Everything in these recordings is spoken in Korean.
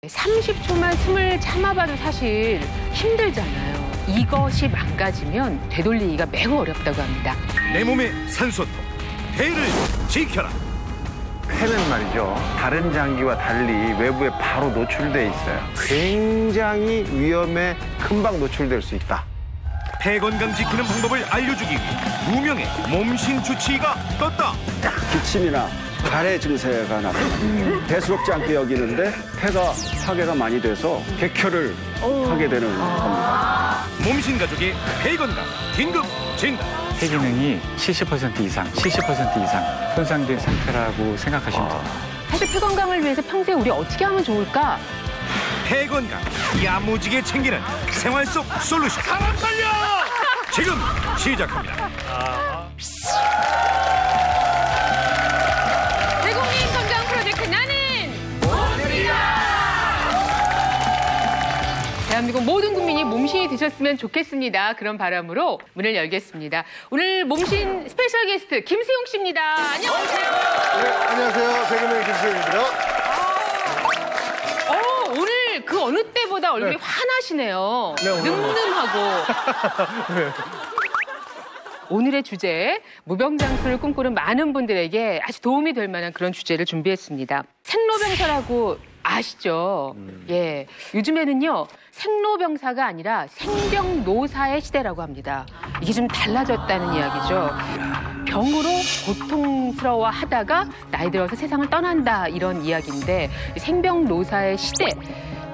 30초만 숨을 참아봐도 사실 힘들잖아요. 이것이 망가지면 되돌리기가 매우 어렵다고 합니다. 내 몸의 산소통, 폐를 지켜라. 폐는 말이죠. 다른 장기와 달리 외부에 바로 노출돼 있어요. 굉장히 위험에 금방 노출될 수 있다. 폐 건강 지키는 방법을 알려주기 위해 두 명의 몸신 주치의가 떴다. 기침이나 가래 증세가 나타납니다. 대수롭지 않게 여기는데 폐가 파괴가 많이 돼서 객혈을 하게 되는 겁니다. 몸신 가족의 폐 건강 긴급 진단. 폐 기능이 70% 이상 손상된 상태라고 생각하시면 됩니다. 사실 폐 건강을 위해서 평소에 우리 어떻게 하면 좋을까? 폐 건강 야무지게 챙기는 생활 속 솔루션. 사람 살려! 지금 시작합니다. 대국민 건강 프로젝트 나는 대한민국 모든 국민이 몸신이 되셨으면 좋겠습니다. 그런 바람으로 문을 열겠습니다. 오늘 몸신 스페셜 게스트 김수용 씨입니다. 안녕하세요. 네, 안녕하세요. 개그맨 김수영입니다. 오늘 그 어느 때보다 얼굴이 환하시네요. 늠름하고. 오늘의 주제, 무병장수를 꿈꾸는 많은 분들에게 아주 도움이 될 만한 그런 주제를 준비했습니다. 생로병사라고 아시죠? 예. 요즘에는요, 생로병사가 아니라 생병노사의 시대라고 합니다. 이게 좀 달라졌다는 이야기죠. 병으로 고통스러워 하다가 나이 들어서 세상을 떠난다, 이런 이야기인데, 생병노사의 시대.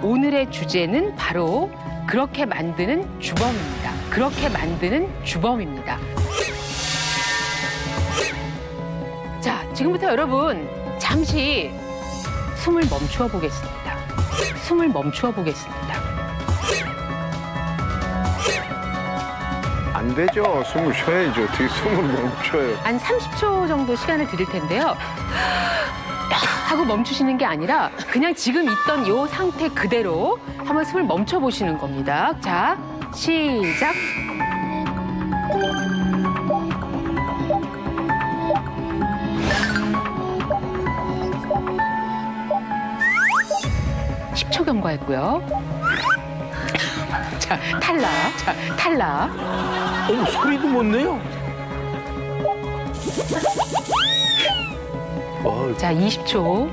오늘의 주제는 바로 그렇게 만드는 주범입니다. 그렇게 만드는 주범입니다. 자, 지금부터 여러분 잠시 숨을 멈추어 보겠습니다. 숨을 멈추어 보겠습니다. 안 되죠. 숨을 쉬어야죠. 어떻게 숨을 멈춰요. 한 30초 정도 시간을 드릴 텐데요. 하고 멈추시는 게 아니라 그냥 지금 있던 이 상태 그대로 한번 숨을 멈춰 보시는 겁니다. 자, 시작. (10초) 경과했고요. 자, 탈락. 자, 탈락. 소리도 못 내요. 자, 20초.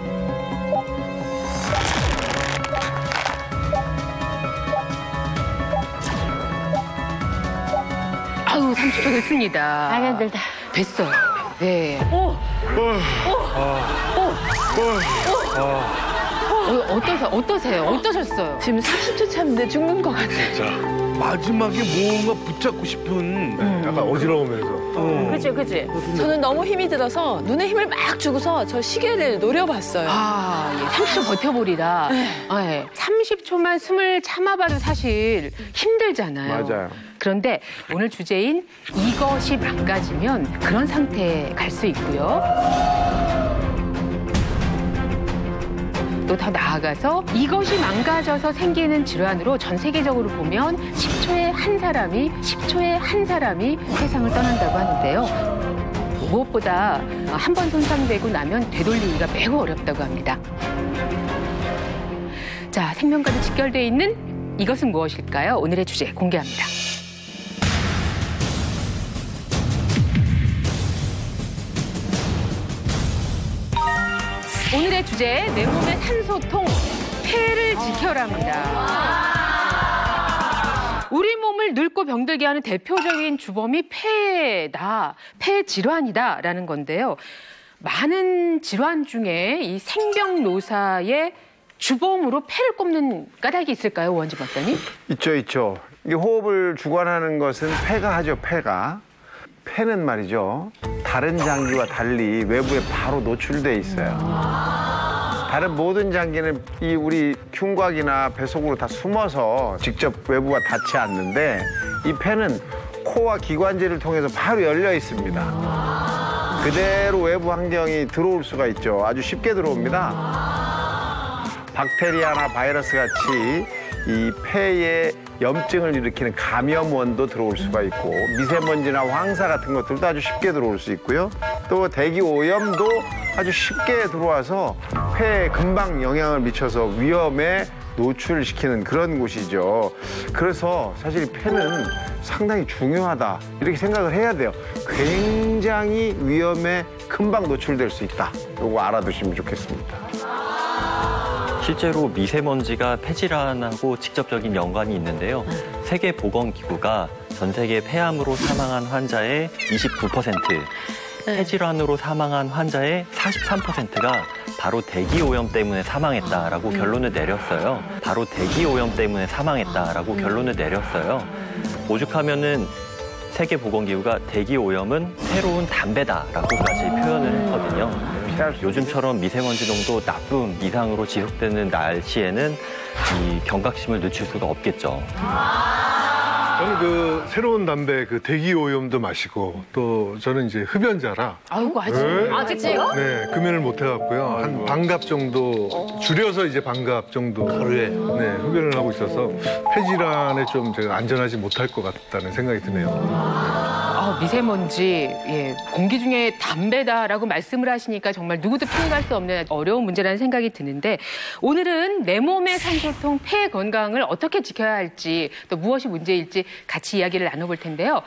아유, 30초 됐습니다. 아, 힘들다. 됐어요. 네. 어떠세요? 어떠셨어요? 지금 30초 참는데 죽는 것 같아요. 마지막에 뭔가 붙잡고 싶은 약간 어지러우면서. 그치. 저는 너무 힘이 들어서 눈에 힘을 막 주고서 저 시계를 노려봤어요. 아, 예. 30초 버텨보리라. 예. 30초만 숨을 참아봐도 사실 힘들잖아요. 맞아요. 그런데 오늘 주제인 이것이 망가지면 그런 상태에 갈 수 있고요. 또 더 나아가서 이것이 망가져서 생기는 질환으로 전 세계적으로 보면 10초에 한 사람이 세상을 떠난다고 하는데요. 무엇보다 한 번 손상되고 나면 되돌리기가 매우 어렵다고 합니다. 자, 생명과도 직결되어 있는 이것은 무엇일까요? 오늘의 주제 공개합니다. 오늘의 주제, 내 몸의 산소통, 폐를 지켜랍니다. 우리 몸을 늙고 병들게 하는 대표적인 주범이 폐다, 폐 질환이다라는 건데요. 많은 질환 중에 이 생병노사의 주범으로 폐를 꼽는 까닭이 있을까요, 오원진 박사님? 있죠. 이 호흡을 주관하는 것은 폐가 하죠, 폐가. 폐는 말이죠. 다른 장기와 달리 외부에 바로 노출돼 있어요. 다른 모든 장기는 이 우리 흉곽이나 배 속으로 다 숨어서 직접 외부와 닿지 않는데 이 폐는 코와 기관지를 통해서 바로 열려 있습니다. 그대로 외부 환경이 들어올 수가 있죠. 아주 쉽게 들어옵니다. 박테리아나 바이러스 같이 이 폐에 염증을 일으키는 감염원도 들어올 수가 있고 미세먼지나 황사 같은 것들도 아주 쉽게 들어올 수 있고요. 또 대기 오염도 아주 쉽게 들어와서 폐에 금방 영향을 미쳐서 위험에 노출시키는 그런 곳이죠. 그래서 사실 폐는 상당히 중요하다 이렇게 생각을 해야 돼요. 굉장히 위험에 금방 노출될 수 있다. 요거 알아두시면 좋겠습니다. 실제로 미세먼지가 폐질환하고 직접적인 연관이 있는데요. 세계보건기구가 전 세계 폐암으로 사망한 환자의 29%, 폐질환으로 사망한 환자의 43%가 바로 대기오염 때문에 사망했다라고 결론을 내렸어요. 바로 대기오염 때문에 사망했다라고 결론을 내렸어요. 오죽하면은 세계보건기구가 대기오염은 새로운 담배다라고까지 표현을 했거든요. 요즘처럼 미세먼지 농도 나쁨 이상으로 지속되는 날씨에는 이 경각심을 늦출 수가 없겠죠. 저는 그 새로운 담배 그 대기 오염도 마시고 또 저는 이제 흡연자라. 아이고 아직 네. 아직도요? 네, 금연을 못 해갖고요. 한 반갑 정도 줄여서 이제 반갑 정도 하루에? 네, 흡연을 하고 있어서 폐질환에 좀 제가 안전하지 못할 것 같다는 생각이 드네요. 미세먼지, 예, 공기 중에 담배다라고 말씀을 하시니까 정말 누구도 피해갈 수 없는 어려운 문제라는 생각이 드는데 오늘은 내 몸의 산소통, 폐 건강을 어떻게 지켜야 할지 또 무엇이 문제일지 같이 이야기를 나눠볼 텐데요.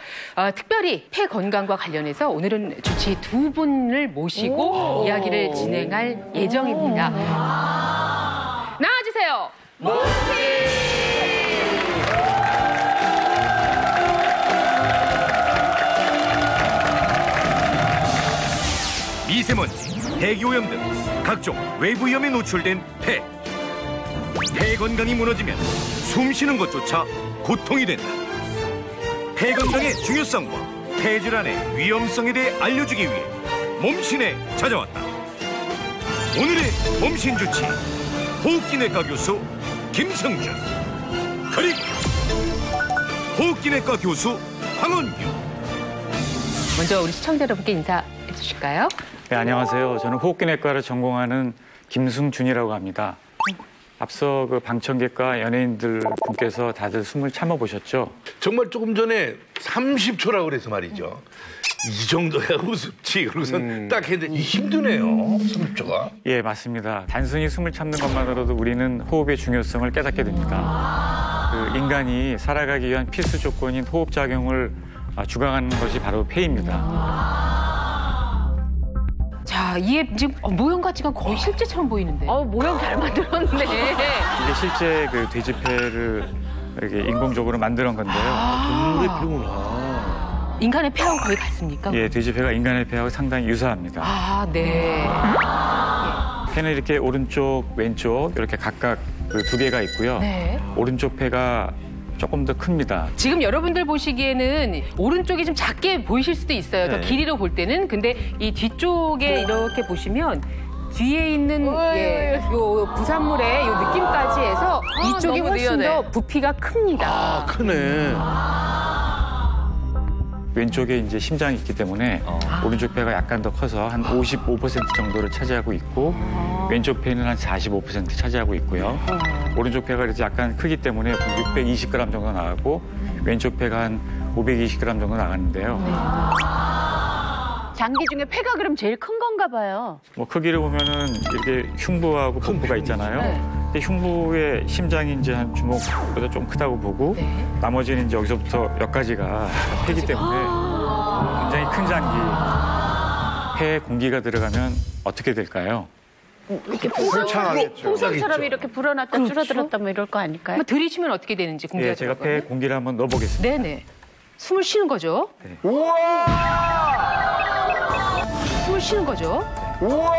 특별히 폐 건강과 관련해서 오늘은 주치 두 분을 모시고 이야기를 진행할 예정입니다. 나와주세요. 미세먼지, 대기오염 등 각종 외부 위험에 노출된 폐. 폐 건강이 무너지면 숨 쉬는 것조차 고통이 된다. 폐 건강의 중요성과 폐 질환의 위험성에 대해 알려주기 위해 몸신에 찾아왔다. 오늘의 몸신 주치 호흡기내과 교수 김성준, 그리고 호흡기내과 교수 황원규. 먼저 우리 시청자 여러분께 인사해 주실까요? 네, 안녕하세요. 저는 호흡기내과를 전공하는 김승준이라고 합니다. 앞서 그 방청객과 연예인들 분께서 다들 숨을 참아보셨죠? 정말 조금 전에 30초라고 그래서 말이죠. 이 정도야 우습지. 그러고선 딱 했는데 힘드네요. 30초가. 예, 맞습니다. 단순히 숨을 참는 것만으로도 우리는 호흡의 중요성을 깨닫게 됩니다. 그 인간이 살아가기 위한 필수 조건인 호흡작용을 주관하는 것이 바로 폐입니다. 자, 이게 지금 모형 같지가 거의 실제처럼 보이는데. 모형 잘 만들었네. 이게 실제 그 돼지폐를 이렇게 인공적으로 만드는 건데요. 동물의 피구나. 인간의 폐하고 거의 같습니까? 예, 돼지폐가 인간의 폐하고 상당히 유사합니다. 아, 네. 폐는 이렇게 오른쪽, 왼쪽 이렇게 각각 그 두 개가 있고요. 네. 오른쪽 폐가 조금 더 큽니다. 지금 여러분들 보시기에는 오른쪽이 좀 작게 보이실 수도 있어요. 더 네. 길이로 볼 때는. 근데 이 뒤쪽에 이렇게 보시면 뒤에 있는 요 부산물의 요 느낌까지 해서 이쪽이 너무 훨씬 리얼해. 더 부피가 큽니다. 크네. 왼쪽에 이제 심장이 있기 때문에 오른쪽 폐가 약간 더 커서 한 55% 정도를 차지하고 있고 왼쪽 폐는 한 45% 차지하고 있고요. 오른쪽 폐가 그래서 약간 크기 때문에 620g 정도 나가고 왼쪽 폐가 한 520g 정도 나가는데요. 장기 중에 폐가 그럼 제일 큰 건가 봐요. 뭐 크기를 보면은 이렇게 흉부하고 복부가 있잖아요. 근데 흉부의 심장이 이제 한 주먹보다 좀 크다고 보고 나머지는 이제 여기서부터 여기까지가 폐기 때문에 굉장히 큰 장기. 폐에 공기가 들어가면 어떻게 될까요? 이렇게 불창하겠죠. 풍선처럼 이렇게 불어났다 줄어들었다 뭐 이럴 거 아닐까요? 한번 들이쉬면 어떻게 되는지 공개가 예, 제가 폐에 공기를 한번 넣어보겠습니다. 네네. 숨을 쉬는 거죠. 우와! 숨을 쉬는 거죠. 우와!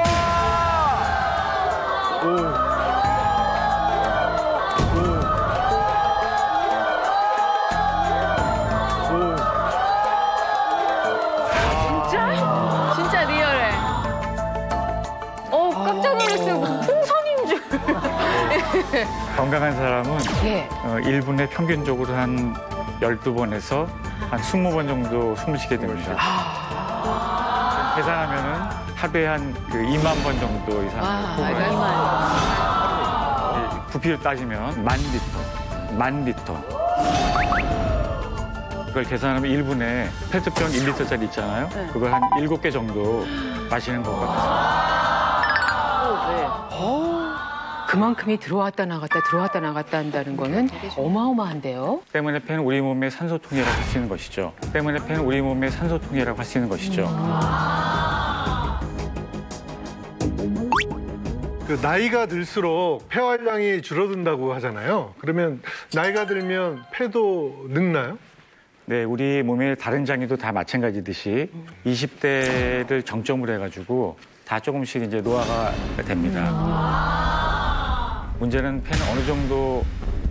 진짜 리얼해. 깜짝 놀랐어요. 무슨 풍선인 줄. 건강한 사람은 예. 1분에 평균적으로 한 12번에서 한 20번 정도 숨을 쉬게 됩니다. 계산하면은 하루에 한 2만 번 정도 이상 호흡을 부피를 따지면 10,000리터. 그걸 계산하면 1분에 페트병 1리터짜리 있잖아요. 그걸 한 7개 정도 마시는 것 같아요. 그만큼이 들어왔다 나갔다 한다는 거는 어마어마한데요. 때문에 폐는 우리 몸의 산소통이라고 할 수 있는 것이죠. 그 나이가 들수록 폐활량이 줄어든다고 하잖아요. 그러면 나이가 들면 폐도 늙나요? 네, 우리 몸의 다른 장기도 다 마찬가지듯이 20대를 정점으로 해가지고 다 조금씩 이제 노화가 됩니다. 문제는 폐는 어느 정도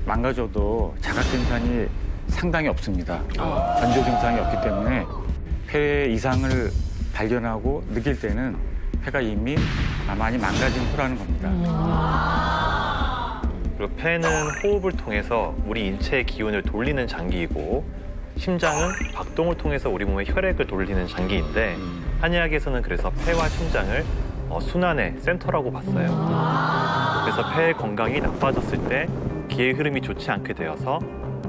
망가져도 자각 증상이 상당히 없습니다. 전조 증상이 없기 때문에 폐 이상을 발견하고 느낄 때는 폐가 이미 많이 망가진 후라는 겁니다. 그리고 폐는 호흡을 통해서 우리 인체의 기운을 돌리는 장기이고 심장은 박동을 통해서 우리 몸의 혈액을 돌리는 장기인데 한의학에서는 그래서 폐와 심장을 순환의 센터라고 봤어요. 그래서 폐의 건강이 나빠졌을 때 기의 흐름이 좋지 않게 되어서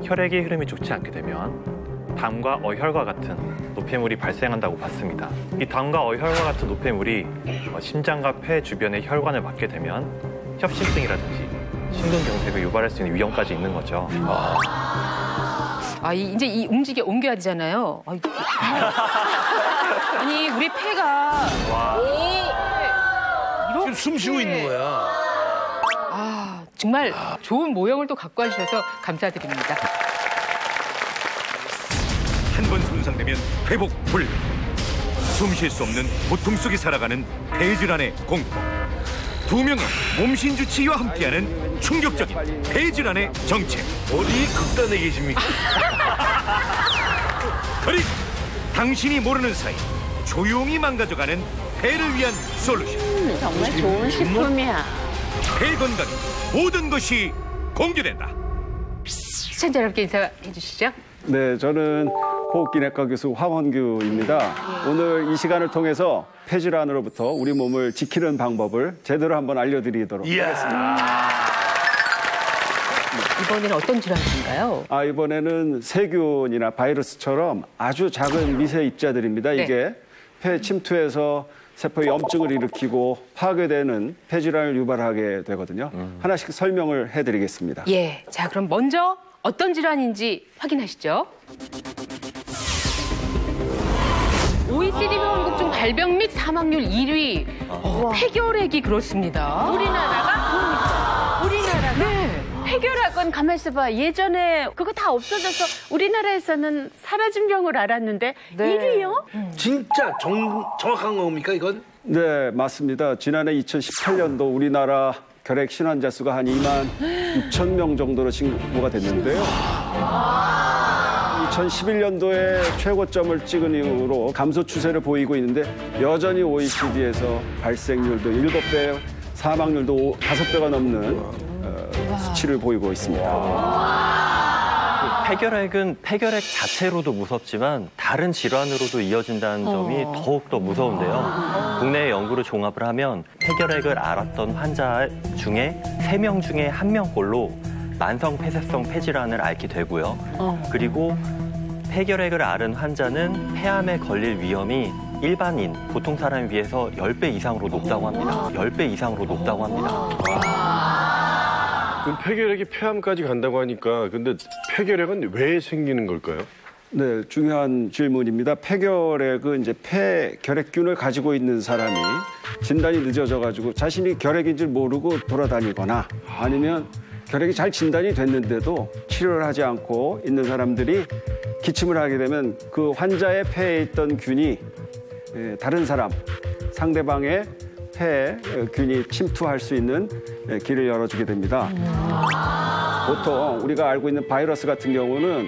혈액의 흐름이 좋지 않게 되면 담과 어혈과 같은 노폐물이 발생한다고 봤습니다. 이 담과 어혈과 같은 노폐물이 심장과 폐 주변의 혈관을 막게 되면 협심증이라든지 심근경색을 유발할 수 있는 위험까지 있는 거죠. 이제 옮겨야 되잖아요. 아니, 우리 폐가. 지금 숨 쉬고 있는 거야. 정말 좋은 모형을 또 갖고 와주셔서 감사드립니다. 한 번 손상되면 회복 불능. 숨 쉴 수 없는 고통 속에 살아가는 폐질환의 공포. 두 명의 몸신주치의와 함께하는 충격적인 폐질환의 정책. 어디 극단에 계십니까? 그리고 당신이 모르는 사이 조용히 망가져가는 폐를 위한 솔루션. 정말 좋은 식품이야. 폐 건강의 모든 것이 공개된다. 시청자 여러분께 인사해 주시죠. 네, 저는 호흡기내과 교수 황원규입니다. 오늘 이 시간을 통해서 폐질환으로부터 우리 몸을 지키는 방법을 제대로 한번 알려드리도록 하겠습니다. 이번에는 어떤 질환인가요? 이번에는 세균이나 바이러스처럼 아주 작은 미세 입자들입니다. 이게 폐 침투해서 세포에 염증을 일으키고 파괴되는 폐질환을 유발하게 되거든요. 하나씩 설명을 해드리겠습니다. 예, 자 그럼 먼저 어떤 질환인지 확인하시죠. OECD 회원국 중 발병 및 사망률 1위 폐결핵이 그렇습니다. 우리나라가? 네. 폐결핵은 가만 있어봐. 예전에 그거 다 없어져서 우리나라에서는 사라진 병을 알았는데 1위요? 진짜 정확한 겁니까 이건? 네, 맞습니다. 지난해 2018년도 우리나라 결핵 신환자 수가 한 2만 6천 명 정도로 신고가 됐는데요. 2011년도에 최고점을 찍은 이후로 감소 추세를 보이고 있는데 여전히 OECD에서 발생률도 7배, 사망률도 5배가 넘는 수치를 보이고 있습니다. 폐결핵은 폐결핵 자체로도 무섭지만 다른 질환으로도 이어진다는 점이 더욱더 무서운데요. 국내의 연구를 종합을 하면 폐결핵을 앓았던 환자 중에 3명 중에 1명꼴로 만성 폐쇄성 폐질환을 앓게 되고요. 그리고 폐결핵을 앓은 환자는 폐암에 걸릴 위험이 일반인, 보통 사람에 비해서 10배 이상으로 높다고 합니다. 10배 이상으로 높다고 합니다. 그럼 폐결핵이 폐암까지 간다고 하니까 근데 폐결핵은 왜 생기는 걸까요? 네, 중요한 질문입니다. 폐결핵은 이제 폐결핵균을 가지고 있는 사람이 진단이 늦어져가지고 자신이 결핵인 줄 모르고 돌아다니거나 아니면 결핵이 잘 진단이 됐는데도 치료를 하지 않고 있는 사람들이 기침을 하게 되면 그 환자의 폐에 있던 균이 다른 사람, 상대방의 폐에 균이 침투할 수 있는 길을 열어주게 됩니다. 보통 우리가 알고 있는 바이러스 같은 경우는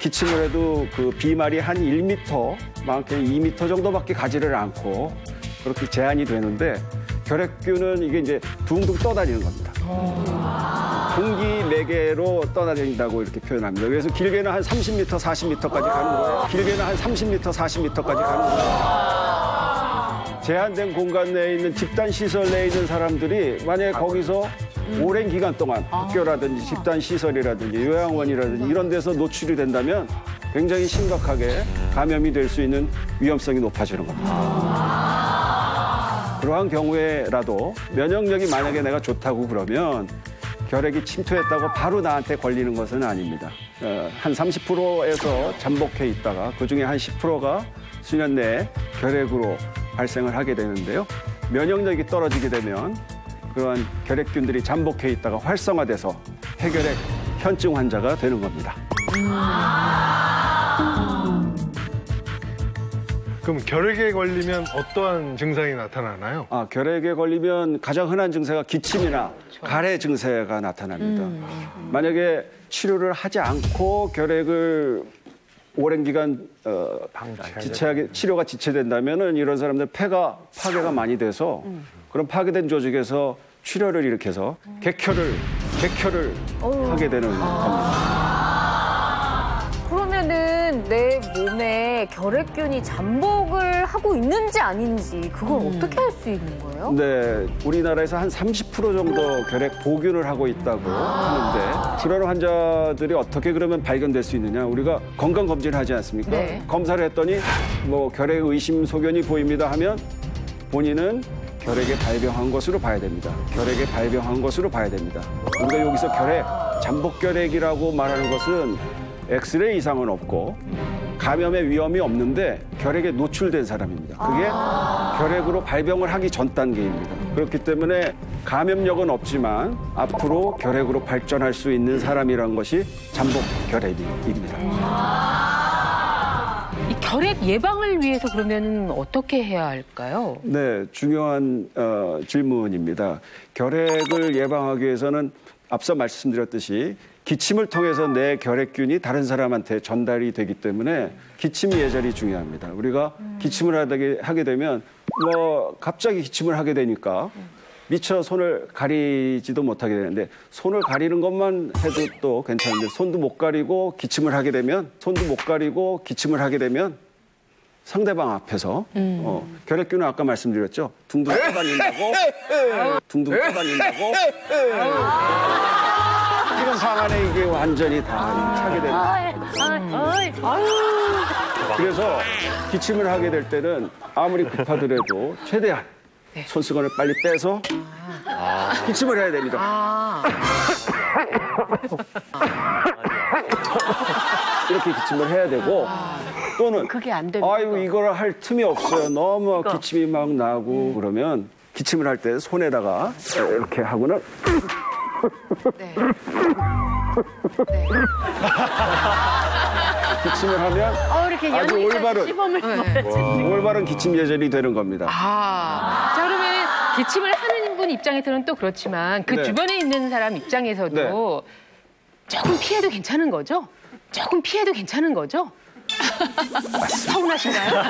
기침을 해도 그 비말이 한 1m, 많게는 2m 정도밖에 가지를 않고 그렇게 제한이 되는데 결핵균은 이게 이제 둥둥 떠다니는 겁니다. 공기 매개로 떠다닌다고 이렇게 표현합니다. 그래서 길게는 한 30m, 40m까지 가는 거예요. 길게는 한 30m, 40m까지 가는 거예요. 제한된 공간 내에 있는 집단 시설 내에 있는 사람들이 만약에 거기서 오랜 기간 동안 학교라든지 집단 시설이라든지 요양원이라든지 이런 데서 노출이 된다면 굉장히 심각하게 감염이 될 수 있는 위험성이 높아지는 겁니다. 그러한 경우에라도 면역력이 만약에 내가 좋다고 그러면 결핵이 침투했다고 바로 나한테 걸리는 것은 아닙니다. 한 30%에서 잠복해 있다가 그중에 한 10%가 수년 내에 결핵으로 발생을 하게 되는데요. 면역력이 떨어지게 되면 그러한 결핵균들이 잠복해 있다가 활성화돼서 폐결핵 현증 환자가 되는 겁니다. 그럼 결핵에 걸리면 어떠한 증상이 나타나나요? 결핵에 걸리면 가장 흔한 증세가 기침이나 가래 증세가 나타납니다. 만약에 치료를 하지 않고 결핵을 오랜 기간 치료가 지체된다면은 이런 사람들 폐가 파괴가 많이 돼서 그런 파괴된 조직에서 출혈을 일으켜서 객혈을 하게 되는 겁니다. 그러면은 내 몸에 결핵균이 잠복을 하고 있는지 아닌지 그걸 어떻게 알 수 있는 거예요? 네, 우리나라에서 한 30% 정도 결핵 보균을 하고 있다고 하는데 그런 환자들이 어떻게 그러면 발견될 수 있느냐? 우리가 건강 검진을 하지 않습니까? 네. 검사를 했더니 뭐 결핵 의심 소견이 보입니다 하면 본인은 결핵에 발병한 것으로 봐야 됩니다. 결핵에 발병한 것으로 봐야 됩니다. 우리가 여기서 잠복 결핵이라고 말하는 것은 엑스레이 이상은 없고 감염의 위험이 없는데 결핵에 노출된 사람입니다. 그게 결핵으로 발병을 하기 전 단계입니다. 그렇기 때문에 감염력은 없지만 앞으로 결핵으로 발전할 수 있는 사람이라는 것이 잠복 결핵입니다. 이 결핵 예방을 위해서 그러면 어떻게 해야 할까요? 네, 중요한 질문입니다. 결핵을 예방하기 위해서는 앞서 말씀드렸듯이 기침을 통해서 내 결핵균이 다른 사람한테 전달이 되기 때문에 기침 예절이 중요합니다. 우리가 기침을 하게 되면 갑자기 기침을 하게 되니까 미처 손을 가리지도 못하게 되는데 손을 가리는 것만 해도 또 괜찮은데 손도 못 가리고 기침을 하게 되면 상대방 앞에서 결핵균은 아까 말씀드렸죠. 둥둥 떠다닌다고 이런 상황에 이게 완전히 다 차게 됩니다. 그래서 기침을 하게 될 때는 아무리 급하더라도 최대한 손수건을 빨리 빼서 기침을 해야 됩니다. 이렇게 기침을 해야 되고 또는 그게 안 됩니다. 이걸 할 틈이 없어요. 너무 기침이 막 나고 그러면 기침을 할 때 손에다가 이렇게 하고는 네. 기침을 하면 이렇게 아주 올바른 기침 예절이 되는 겁니다. 자, 그러면 기침을 하는 분 입장에서는 또 그렇지만 그 주변에 있는 사람 입장에서도 조금 피해도 괜찮은 거죠? 서운하신가요?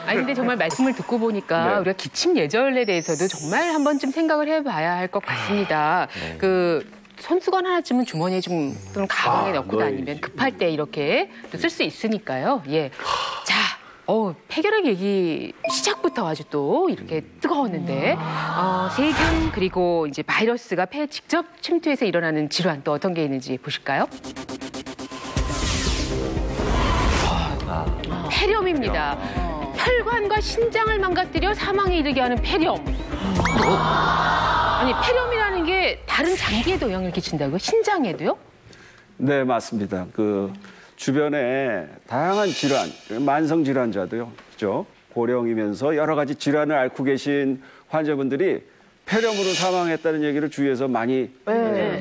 근데 정말 말씀을 듣고 보니까 우리가 기침 예절에 대해서도 정말 한 번쯤 생각을 해봐야 할 것 같습니다. 손수건 하나쯤은 주머니에 또는 가방에 넣고 다니면 급할 때 이렇게 또 쓸 수 있으니까요. 예. 자, 폐결핵 얘기 시작부터 아주 또 이렇게 뜨거웠는데 세균 그리고 이제 바이러스가 폐에 직접 침투해서 일어나는 질환 또 어떤 게 있는지 보실까요? 폐렴입니다. 혈관과 신장을 망가뜨려 사망에 이르게 하는 폐렴. 폐렴이라는 게 다른 장기에도 영향을 끼친다고요? 신장에도요? 네, 맞습니다. 주변에 다양한 질환, 만성 질환자도요, 그죠? 고령이면서 여러 가지 질환을 앓고 계신 환자분들이 폐렴으로 사망했다는 얘기를 주위에서 많이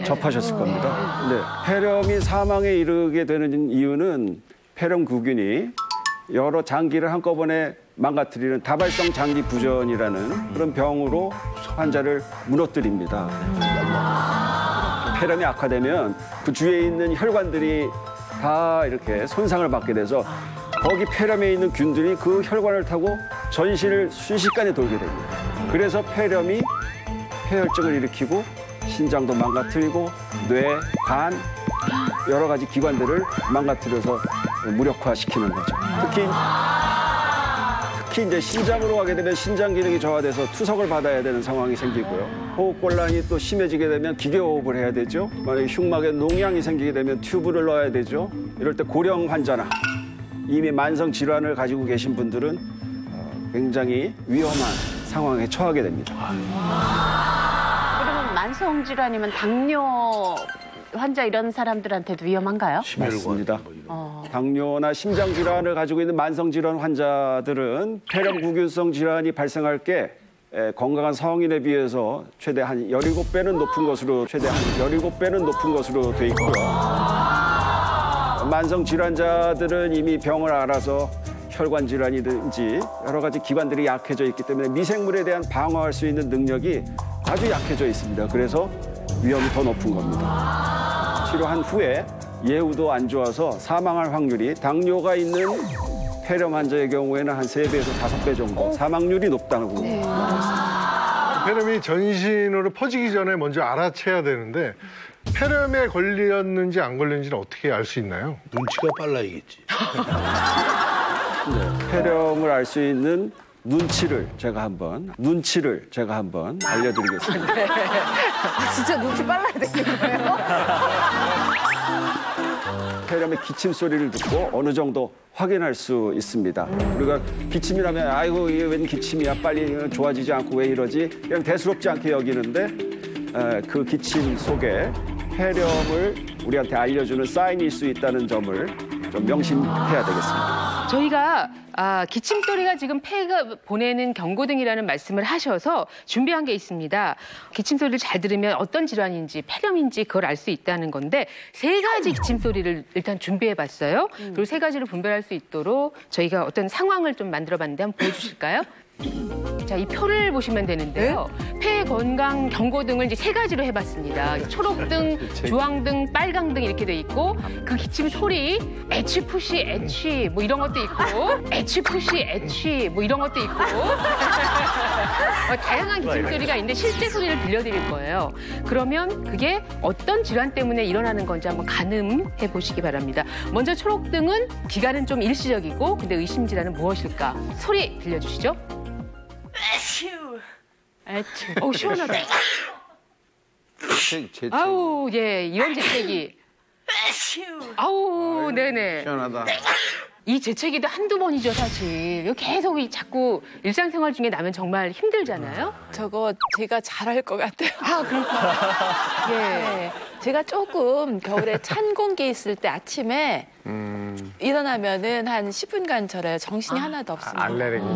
접하셨을 겁니다. 네, 폐렴이 사망에 이르게 되는 이유는 폐렴구균이 여러 장기를 한꺼번에 망가뜨리는 다발성 장기 부전이라는 그런 병으로 환자를 무너뜨립니다. 폐렴이 악화되면 그 주위에 있는 혈관들이 다 이렇게 손상을 받게 돼서 거기 폐렴에 있는 균들이 그 혈관을 타고 전신을 순식간에 돌게 됩니다. 그래서 폐렴이 폐혈증을 일으키고 신장도 망가뜨리고 뇌, 간 여러 가지 기관들을 망가뜨려서 무력화시키는 거죠. 특히 특히 이제 신장으로 가게 되면 신장 기능이 저하돼서 투석을 받아야 되는 상황이 생기고요. 호흡곤란이 또 심해지게 되면 기계호흡을 해야 되죠. 만약에 흉막에 농양이 생기게 되면 튜브를 넣어야 되죠. 이럴 때 고령 환자나 이미 만성 질환을 가지고 계신 분들은 굉장히 위험한 상황에 처하게 됩니다. 그러면 만성 질환이면 당뇨 환자 이런 사람들한테도 위험한가요? 맞습니다. 당뇨나 심장 질환을 가지고 있는 만성 질환 환자들은 폐렴구균성 질환이 발생할 게 건강한 성인에 비해서 최대 한 17배는 높은 것으로 돼 있고요. 만성 질환자들은 이미 병을 알아서 혈관 질환이든지 여러 가지 기관들이 약해져 있기 때문에 미생물에 대한 방어할 수 있는 능력이 아주 약해져 있습니다. 그래서 위험이 더 높은 겁니다. 치료한 후에 예후도 안 좋아서 사망할 확률이 당뇨가 있는 폐렴 환자의 경우에는 한 3배에서 5배 정도 사망률이 높다고 나왔습니다. 폐렴이 전신으로 퍼지기 전에 먼저 알아채야 되는데 폐렴에 걸렸는지 안 걸렸는지는 어떻게 알 수 있나요? 눈치가 빨라야겠지. 네, 폐렴을 알 수 있는 눈치를 제가 한번 알려드리겠습니다. 진짜 눈치 빨라야 되는 거예요? 폐렴의 기침 소리를 듣고 어느 정도 확인할 수 있습니다. 우리가 기침이 나면 아이고 이게 웬 기침이야 빨리 좋아지지 않고 왜 이러지 그냥 대수롭지 않게 여기는데 그 기침 속에 폐렴을 우리한테 알려주는 사인일 수 있다는 점을 좀 명심해야 되겠습니다. 저희가 기침 소리가 지금 폐가 보내는 경고등이라는 말씀을 하셔서 준비한 게 있습니다. 기침 소리를 잘 들으면 어떤 질환인지 폐렴인지 그걸 알 수 있다는 건데 3가지 기침 소리를 일단 준비해봤어요. 그리고 3가지를 분별할 수 있도록 저희가 어떤 상황을 좀 만들어봤는데 한번 보여주실까요? 자, 이 표를 보시면 되는데요. 폐 건강 경고등을 이제 3가지로 해봤습니다. 초록등, 주황등, 빨강등 이렇게 돼 있고 그 기침 소리 애취 푸시 애취 뭐 이런 것도 있고 애취 푸시 애취 뭐 이런 것도 있고 다양한 기침 소리가 있는데 실제 소리를 들려드릴 거예요. 그러면 그게 어떤 질환 때문에 일어나는 건지 한번 가늠해 보시기 바랍니다. 먼저 초록등은 기간은 좀 일시적이고 근데 의심 질환은 무엇일까? 소리 들려주시죠. 애취. 시원하다. 아우, 예, 이런 재채기. 아우, 네네. 시원하다. 이 재채기도 한두 번이죠, 사실. 이거 계속 자꾸 일상생활 중에 나면 정말 힘들잖아요. 저거 제가 잘할 것 같아요. 그럴까요? 예. 제가 조금 겨울에 찬 공기 있을 때 아침에 일어나면은 한 10분간 저래요. 정신이 하나도 없습니다. 알레르기.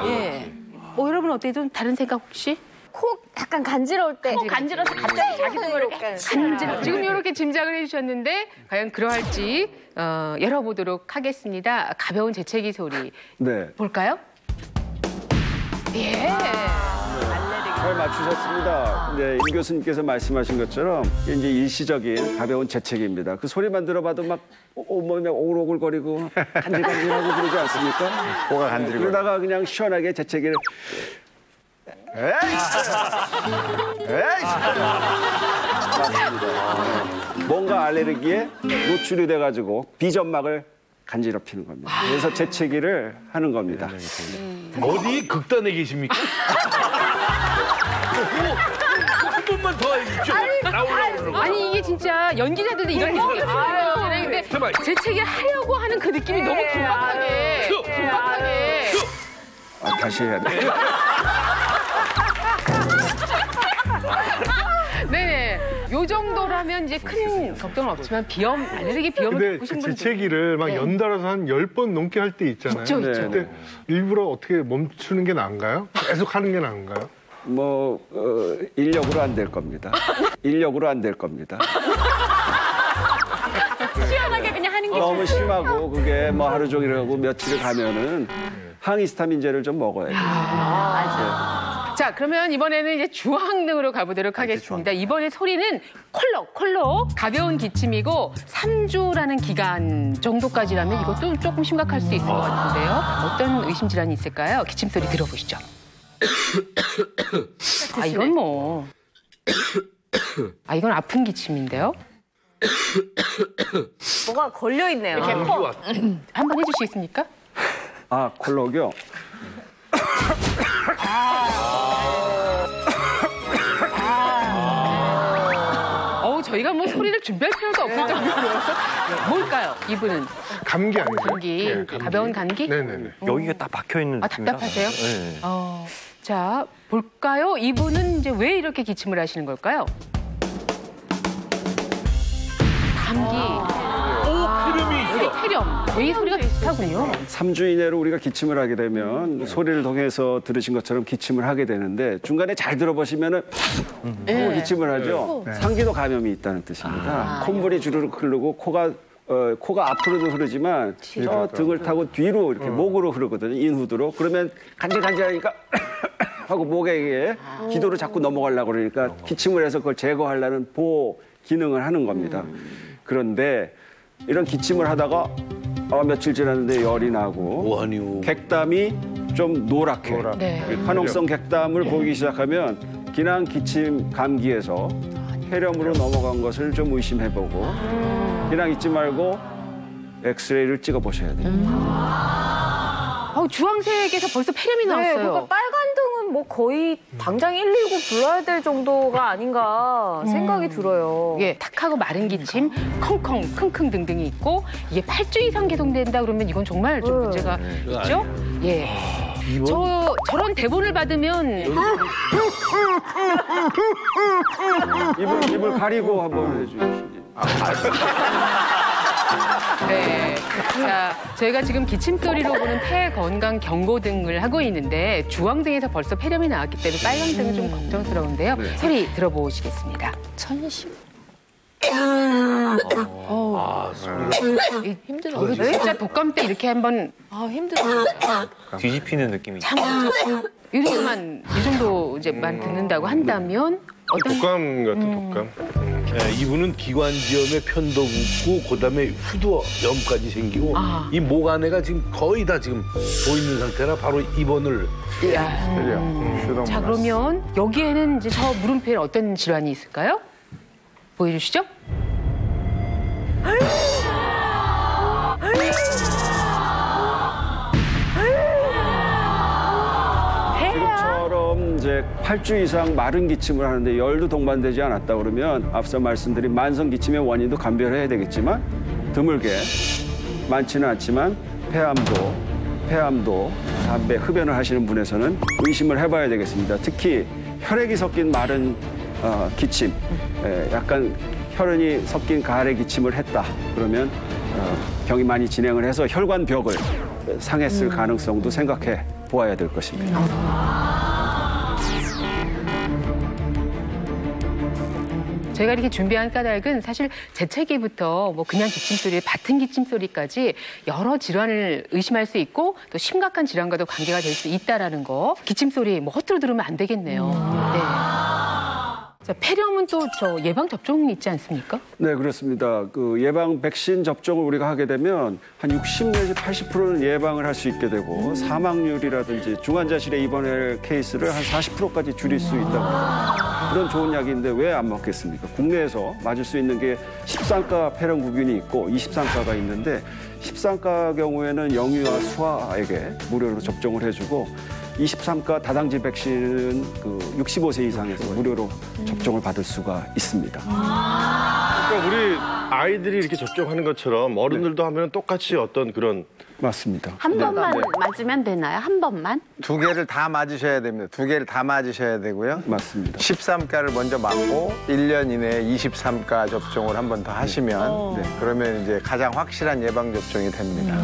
예. 여러분 어때요? 좀 다른 생각 혹시? 코 약간 간지러울 때. 코 간지러서 갑자기 자기 몸을 간지러. 지금 이렇게 짐작을 해주셨는데 과연 그러할지 열어보도록 하겠습니다. 가벼운 재채기 소리. 네. 볼까요? 예. 잘 맞추셨습니다. 네, 임 교수님께서 말씀하신 것처럼 이제 일시적인 가벼운 재채기입니다. 그 소리만 들어봐도 막 몸에 오글오글거리고 간질간질하고 그러지 않습니까? 코가 간질거려. 그러다가 그냥 시원하게 재채기를 맞습니다. 뭔가 알레르기에 노출이 돼가지고 비점막을 간지럽히는 겁니다. 그래서 재채기를 하는 겁니다. 어디 극단에 계십니까? 한 번만 더 해주십시오. 나오려고. 아니 이게 진짜 연기자들도 이런 느낌이 있어요. 근데 재채기를 하려고 하는 그 느낌이 너무 긴박하게. 다시 해야 돼요. 네네. 요 정도라면 이제 큰 걱정은 없지만 알레르기 비염을 근데 겪으신 그 분들. 재채기를 막 연달아서 한 10번 넘게 할 때 있잖아요. 있죠. 그때 일부러 어떻게 멈추는 게 나은가요? 계속 하는 게 나은가요? 인력으로 안 될 겁니다. 시원하게 그냥 하는 게 너무 심하고 그게 하루 종일 하고 며칠을 가면은 항히스타민제를 좀 먹어야 돼요. 자, 그러면 이번에는 이제 주황등으로 가보도록 하겠습니다. 이번에 소리는 콜록. 가벼운 기침이고 3주라는 기간 정도까지라면 이것도 조금 심각할 수 있을 것 같은데요. 어떤 의심 질환이 있을까요? 기침 소리 들어보시죠. 이건 이건 아픈 기침인데요. 뭐가 걸려있네요. 이렇게 한번 해주시겠습니까? 아, 콜록이요? 저희가 뭐 소리를 준비할 필요가 없을 정도로. 뭘까요, 이분은? 감기 아니에요? 감기. 네, 감기. 가벼운 감기? 네네네. 여기가 딱 박혀있는 느낌이라. 답답하세요? 네. 자, 볼까요? 이분은 이제 왜 이렇게 기침을 하시는 걸까요? 감기. 폐렴. 이 소리가 비슷하군요. 3주 이내로 우리가 기침을 하게 되면 소리를 통해서 들으신 것처럼 기침을 하게 되는데 중간에 잘 들어보시면은 하고 기침을 하죠. 상기도 감염이 있다는 뜻입니다. 콧물이 주르륵 흐르고 코가 앞으로도 흐르지만 저 등을 타고 뒤로 이렇게 목으로 흐르거든요. 인후두로. 그러면 간질간질하니까 하고 목에 기도로 자꾸 넘어가려고 그러니까 기침을 해서 그걸 제거하려는 보호 기능을 하는 겁니다. 그런데 이런 기침을 하다가 며칠 지났는데 열이 나고 객담이 좀 노랗게 화농성 객담을 보이기 시작하면 기난 기침 감기에서 폐렴으로 넘어간 것을 좀 의심해보고 그냥 잊지 말고 엑스레이를 찍어보셔야 돼요. 주황색에서 벌써 폐렴이 나왔어요. 그러니까 빨간 등은 뭐 거의 당장 119 불러야 될 정도가 아닌가 생각이 들어요. 예, 탁하고 마른 기침, 컹컹, 킁킁 등등이 있고 이게 8주 이상 계속된다 그러면 이건 정말 좀 문제가 있죠? 예. 저런 대본을 받으면 입을 가리고 한번 해주시죠. 네. 자, 저희가 지금 기침 소리로 보는 폐 건강 경고 등을 하고 있는데 주황등에서 벌써 폐렴이 나왔기 때문에 빨간등은 좀 걱정스러운데요. 소리 들어보시겠습니다. 천식. 힘들어. 진짜 독감 때 이렇게 한번 힘들어. 뒤집히는 느낌이. 이렇게만 이 정도만 듣는다고 한다면 독감 같은 독감. 네, 이분은 기관지염에 편도 붓고 그다음에 후두염까지 생기고 이 목 안에가 지금 거의 다 지금 보이는 상태라 바로 입원을. 자, 그러면 여기에는 이제 저 물음표에 어떤 질환이 있을까요? 보여주시죠. 지금처럼 이제 8주 이상 마른 기침을 하는데 열도 동반되지 않았다 그러면 앞서 말씀드린 만성 기침의 원인도 감별해야 되겠지만 드물게 많지는 않지만 폐암도 담배, 흡연을 하시는 분에서는 의심을 해봐야 되겠습니다. 특히 혈액이 섞인 마른 기침, 약간 혈흔이 섞인 가래 기침을 했다 그러면 병이 많이 진행을 해서 혈관벽을 상했을 가능성도 생각해 보아야 될 것입니다. 저희가 이렇게 준비한 까닭은 사실 재채기부터 뭐 그냥 기침소리, 밭은 기침소리까지 여러 질환을 의심할 수 있고 또 심각한 질환과도 관계가 될 수 있다라는 거. 기침소리 뭐 허투루 들으면 안 되겠네요. 네. 자, 폐렴은 또 저 예방 접종이 있지 않습니까? 네, 그렇습니다. 그 예방 백신 접종을 우리가 하게 되면 한 60 내지 80%는 예방을 할 수 있게 되고 사망률이라든지 중환자실에 입원할 케이스를 한 40%까지 줄일 수 있다고 그런 좋은 약인데 왜 안 먹겠습니까? 국내에서 맞을 수 있는 게 13가 폐렴구균이 있고 23가가 있는데 13가 경우에는 영유아 수아에게 무료로 접종을 해주고 23가 다당제 백신은 그 65세 이상에서 무료로 접종을 받을 수가 있습니다. 그러니까 우리 아이들이 이렇게 접종하는 것처럼 어른들도 하면 똑같이 어떤 그런 맞습니다. 한 번만 맞으면 되나요? 한 번만? 2개를 다 맞으셔야 됩니다. 2개를 다 맞으셔야 되고요. 맞습니다. 13가를 먼저 맞고 1년 이내에 23가 접종을 한 번 더 하시면 그러면 이제 가장 확실한 예방 접종이 됩니다.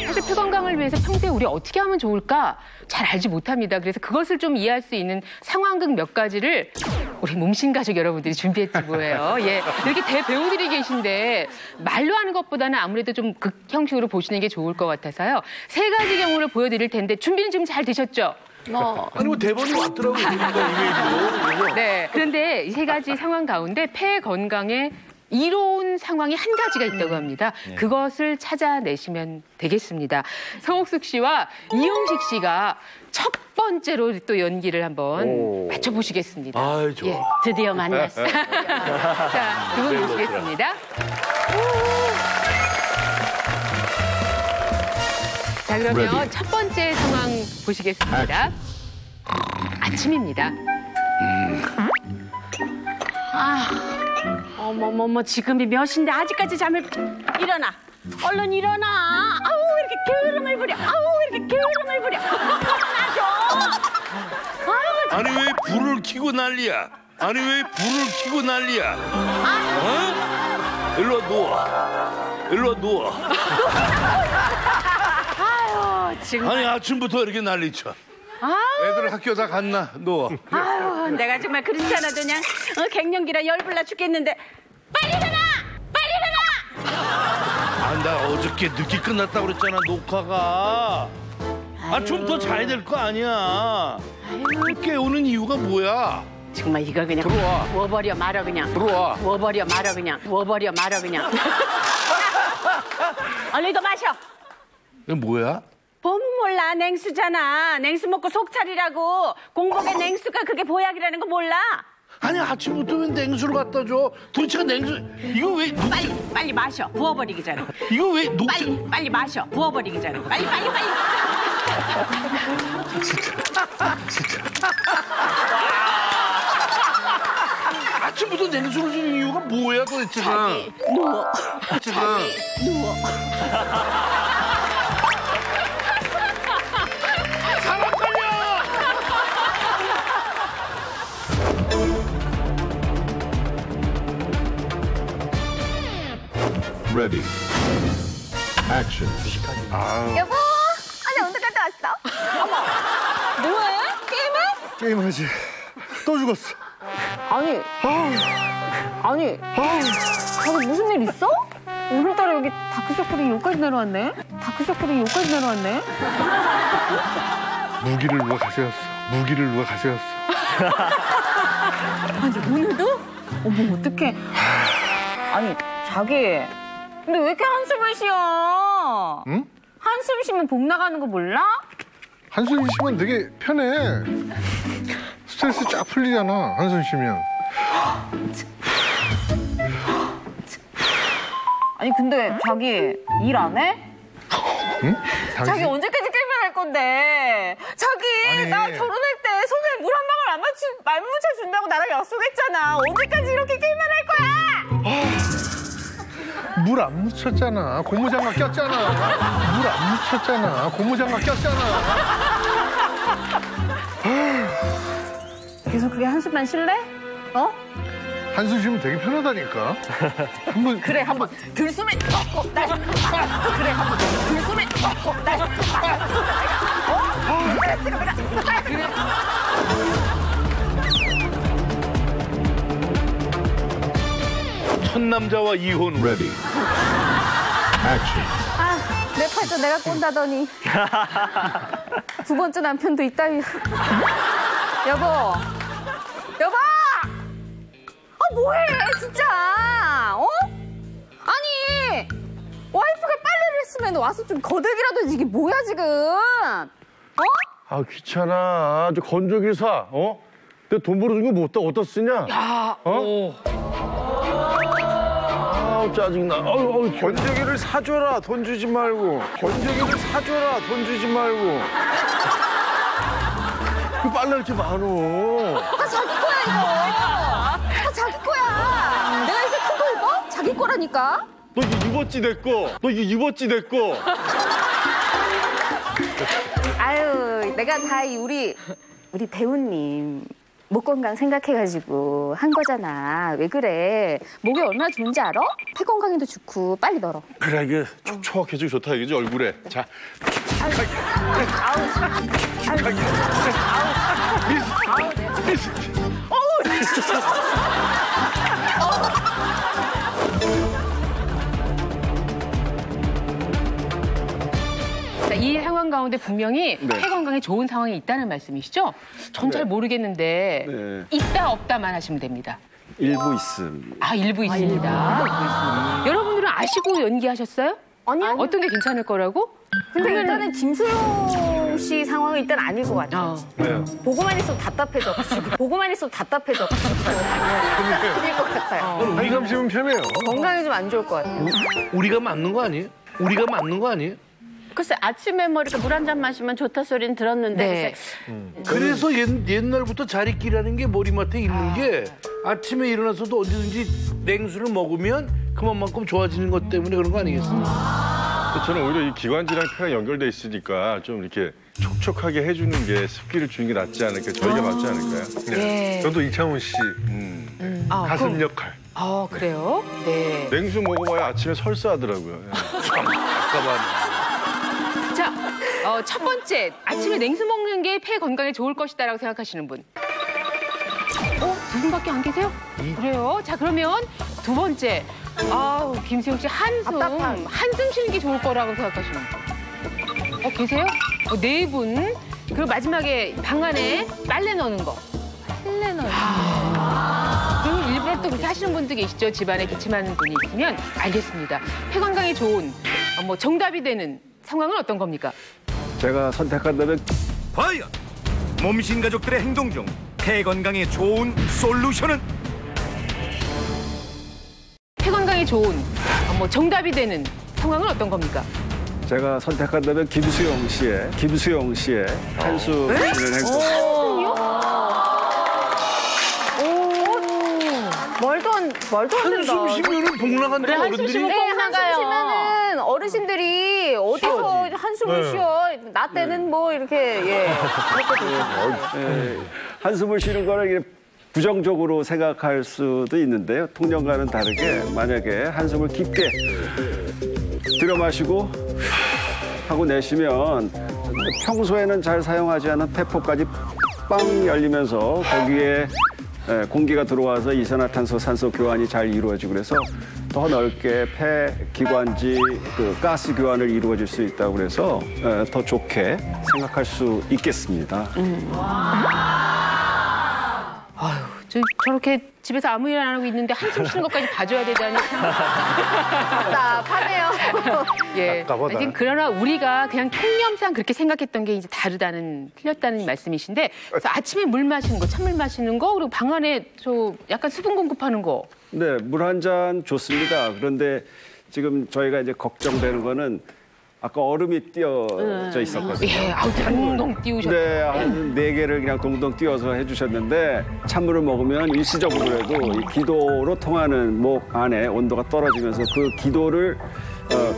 사실 폐 건강을 위해서 평소에 우리 어떻게 하면 좋을까 잘 알지 못합니다. 그래서 그것을 좀 이해할 수 있는 상황극 몇 가지를 우리 몸신 가족 여러분들이 준비했지 뭐예요. 예, 이렇게 대배우들이 계신데 말로 하는 것보다는 아무래도 좀 극 형식으로 보시는 게 좋을 것 같아서요. 3가지 경우를 보여드릴 텐데 준비는 지금 잘 되셨죠? 아니 뭐 대본이 왔더라고요. 이메일로. 네. 그런데 이 세 가지 상황 가운데 폐 건강에 이로운 상황이 한 가지가 있다고 합니다. 그것을 찾아내시면 되겠습니다. 성옥숙 씨와 이용식 씨가 첫 번째로 또 연기를 한번 맞춰보시겠습니다. 아, 좋아. 예. 드디어 만났어. 자, 두 분 모시겠습니다. 자, 그러면 첫 번째 상황 보시겠습니다. 아침입니다. 어머머머, 지금이 몇 시인데 아직까지 잠을. 일어나. 얼른 일어나. 아우, 이렇게 게으름을 부려. 아우, 이렇게 게으름을 부려. 일어나죠. 아니 왜 불을 켜고 난리야? 아니 왜 불을 켜고 난리야? 어? 일로 와 누워. 일로 와 누워. 아유, 지금. 아니 아침부터 이렇게 난리쳐. 애들 학교 다 갔나? 누워. 아유, 내가 정말 그렇지 않아도 그냥 갱년기라 열불나 죽겠는데. 빨리 일어나! 빨리 일어나! 아, 나 어저께 늦게 끝났다고 그랬잖아 녹화가. 아 좀 더 자야 될 거 아니야. 깨우는 이유가 뭐야? 정말 이걸 그냥 들어와. 부어버려 말어 그냥. 들어와. 부어버려 말어 그냥. 부어버려 말어 그냥. 얼른 이거 마셔. 이게 뭐야? 봄 몰라, 냉수잖아. 냉수 먹고 속 차리라고. 공복에 냉수가 그게 보약이라는 거 몰라? 아니 아침부터 왜 냉수를 갖다 줘? 도대체 냉수 이거 왜 빨리 마셔. 부어버리기 전에. 이거 왜 빨리 마셔. 부어버리기 전에. 빨리. 아침부터 냉수를 주는 이유가 뭐야 도대체가? 누워. 누워. 사람 살려! Ready. Action. 여보, 아니 언제 갔다 왔어? 어머, 뭐해? 게임해? 게임하지. 또 죽었어. 아니, 저기 무슨 일 있어? 오늘따라 여기 다크서클이 여기까지 내려왔네? 무기를 누가 가져갔어. 아니, 오늘도? 어머, 어떡해. 아니, 자기. 근데 왜 이렇게 한숨을 쉬어? 응? 한숨 쉬면 복 나가는 거 몰라? 한숨 쉬면 되게 편해. 스트레스 쫙 풀리잖아, 한숨 쉬면. 아니, 근데 자기 일 안 해? 응? 자기 언제까지 게임을 할 건데? 자기, 아니. 나 결혼할 때 손에 물 한 방울 안 묻혀준다고 나랑 약속했잖아. 언제까지 이렇게 게임을 할 거야? 물 안 묻혔잖아. 고무장갑 꼈잖아. 계속 그게 한숨만 쉴래? 어? 한숨 쉬면 되게 편하다니까. 한번 그래, 한번 들숨에 넣고 날. 그래, 한번 들숨에 넣고 날. 첫 남자와 이혼. Ready. Action. 내 팔자 내가 꼰다더니 두 번째 남편도 이따위. 여보. 뭐해 진짜. 어? 아니 와이프가 빨래를 했으면 와서 좀 거들기라도 해야지. 이게 뭐야 지금. 어? 아 귀찮아. 저 건조기 사. 어? 내가 돈 벌어준 거 어디다 쓰냐? 야, 어? 아우 짜증나. 아우 건조기를 사줘라, 돈 주지 말고. 그 빨래 이렇게 많어. 다 자기 거야 이거. 다 자기 거야. 내가 이렇게 큰 거 입어? 자기 거라니까. 너 이거 입었지 내 거. 아유, 내가 다 우리 배우님 목 건강 생각해가지고 한 거잖아. 왜 그래? 목이 얼마나 좋은지 알아? 폐 건강에도 좋고. 빨리 널어. 그래 이게 촉촉해지고 좋다 이거지 얼굴에. 자. 자, 이 상황 가운데 가운데 분명히 네. 폐 건강에 좋은 상황이 있다는 말씀이시죠? 전 잘 모르겠는데 네. 있다 없다만 하시면 됩니다. 일부 있습니다. 아, 일부 있습니다. 여러분들은 아시고 연기하셨어요? 아니요. 어떤 게 괜찮을 거라고? 근데 일단은 김수용 씨 상황은 일단 아닐 것 같아요. 네. 보고만 있어도 답답해져가지고. 보고만 있어도 답답해져가지고. 아닐 것 같아요. 한숨 쉬면 편해요. 건강에 좀 안 좋을 것 같아요. 우리가 맞는 거 아니에요? 우리가 맞는 거 아니에요? 글쎄 아침에 뭐 이렇게 물 한 잔 마시면 좋다 소리는 들었는데 네. 그래서 옛날부터 자리끼라는 게 머리맡에 있는 게 아침에 일어나서도 언제든지 냉수를 먹으면 그만큼 좋아지는 것 때문에 그런 거 아니겠어요? 저는 오히려 이 기관지랑 폐가 연결돼 있으니까 좀 이렇게 촉촉하게 해주는 게 습기를 주는 게 낫지 않을까, 저희가 맞지 않을까요? 네. 저도 이창훈 씨 가슴 그럼- 역할. 그래요? 네. 냉수 먹어봐야 아침에 설사하더라고요. 자, 첫 번째, 아침에 냉수 먹는 게 폐 건강에 좋을 것이다라고 생각하시는 분. 두 분밖에 안 계세요? 그래요? 자, 그러면 두 번째, 김수영 씨 한숨 쉬는 게 좋을 거라고 생각하시는 분. 계세요? 네 분. 그리고 마지막에 방 안에 빨래 넣는 거. 빨래 넣는 그리고 일부러 또 그렇게 하시는 분도 계시죠. 집안에 기침하는 분이 있으면 알겠습니다. 폐 건강에 좋은 정답이 되는 상황은 어떤 겁니까? 제가 선택한다면 과연 몸신 가족들의 행동 중 폐 건강에 좋은 솔루션은? 폐 건강에 좋은 정답이 되는 상황은 어떤 겁니까? 제가 선택한다면 김수용 씨의 한숨 쉬는 행동. 말도 안 된다. 한숨 쉬면은 복 나간다고 한숨 어른들이. 쉬면 네, 복 한숨 나가요. 쉬면은 어르신들이 어디서 한숨을 네. 쉬어. 나 때는 뭐 이렇게, 그렇게 되죠. 한숨을 쉬는 거는 이게 부정적으로 생각할 수도 있는데요. 통념과는 다르게 만약에 한숨을 깊게 들여 마시고 하고 내쉬면 평소에는 잘 사용하지 않은 폐포까지 빵 열리면서 거기에 공기가 들어와서 이산화탄소 산소 교환이 잘 이루어지고 그래서 더 넓게 폐 기관지 가스 교환을 이루어질 수 있다고 그래서 더 좋게 생각할 수 있겠습니다. 저렇게 집에서 아무 일 안 하고 있는데 한숨 쉬는 것까지 봐줘야 되다니. 답답하네요. 예. 답답하다. 하여튼 그러나 우리가 그냥 통념상 그렇게 생각했던 게 이제 틀렸다는 말씀이신데, 그래서 아침에 물 마시는 거, 찬물 마시는 거, 그리고 방 안에 약간 수분 공급하는 거. 네, 물 한 잔 좋습니다. 그런데 지금 저희가 이제 걱정되는 거는 아까 얼음이 띄어져 있었거든요. 예, 동동 띄우셨어요. 네, 한 4개를 그냥 동동 띄워서 해주셨는데 찬물을 먹으면 일시적으로라도 이 기도로 통하는 목 안에 온도가 떨어지면서 그 기도를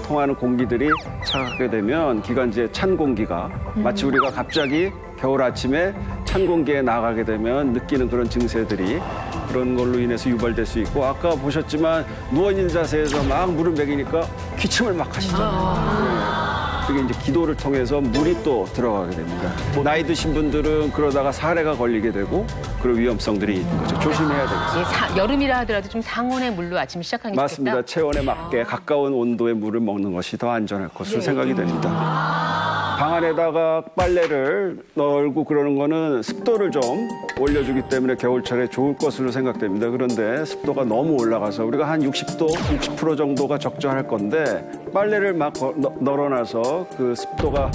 통하는 공기들이 차갑게 되면 기관지에 찬 공기가 마치 우리가 갑자기 겨울 아침에 찬 공기에 나가게 되면 느끼는 그런 증세들이 그런 걸로 인해서 유발될 수 있고, 아까 보셨지만 누워있는 자세에서 막 물을 먹이니까 기침을 막 하시잖아요. 그게 이제 기도를 통해서 물이 또 들어가게 됩니다. 나이 드신 분들은 그러다가 사례가 걸리게 되고 그런 위험성들이 있는 거죠. 조심해야 되겠습니다. 예, 여름이라 하더라도 좀 상온의 물로 아침 시작하는 게 맞습니다. 좋겠다. 체온에 맞게 가까운 온도의 물을 먹는 것이 더 안전할 것으로 생각이 됩니다. 방 안에다가 빨래를 널고 그러는 거는 습도를 좀 올려주기 때문에 겨울철에 좋을 것으로 생각됩니다. 그런데 습도가 너무 올라가서 우리가 한 60도, 60% 정도가 적절할 건데 빨래를 막 널어놔서 그 습도가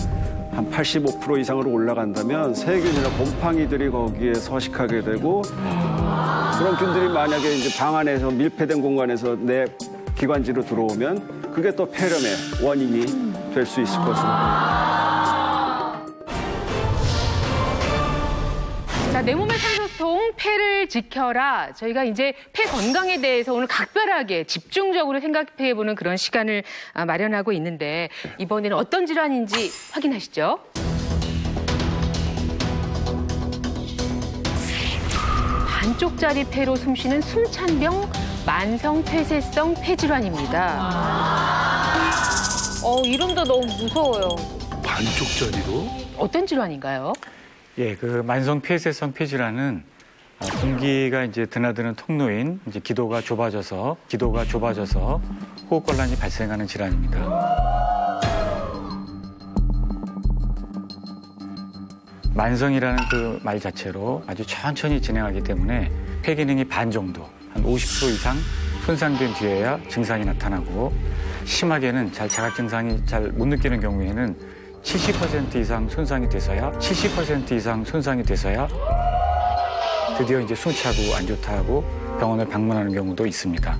한 85% 이상으로 올라간다면 세균이나 곰팡이들이 거기에 서식하게 되고 그런 균들이 만약에 이제 방 안에서 밀폐된 공간에서 내 기관지로 들어오면 그게 또 폐렴의 원인이 될 수 있을 것으로. 자, 내 몸의 산소통, 폐를 지켜라. 저희가 이제 폐 건강에 대해서 오늘 각별하게 집중적으로 생각해보는 그런 시간을 마련하고 있는데, 이번에는 어떤 질환인지 확인하시죠. 반쪽짜리 폐로 숨쉬는 숨찬병 만성 폐쇄성 폐질환입니다. 이름도 너무 무서워요. 반쪽짜리로? 어떤 질환인가요? 예, 그 만성 폐쇄성 폐질환은 공기가 이제 드나드는 통로인 이제 기도가 좁아져서 호흡곤란이 발생하는 질환입니다. 만성이라는 그 말 자체로 아주 천천히 진행하기 때문에 폐 기능이 반 정도, 한 50% 이상 손상된 뒤에야 증상이 나타나고 심하게는 잘 자각 증상이 잘 못 느끼는 경우에는 70% 이상 손상이 돼서야 드디어 이제 숨차고 안 좋다고 병원을 방문하는 경우도 있습니다.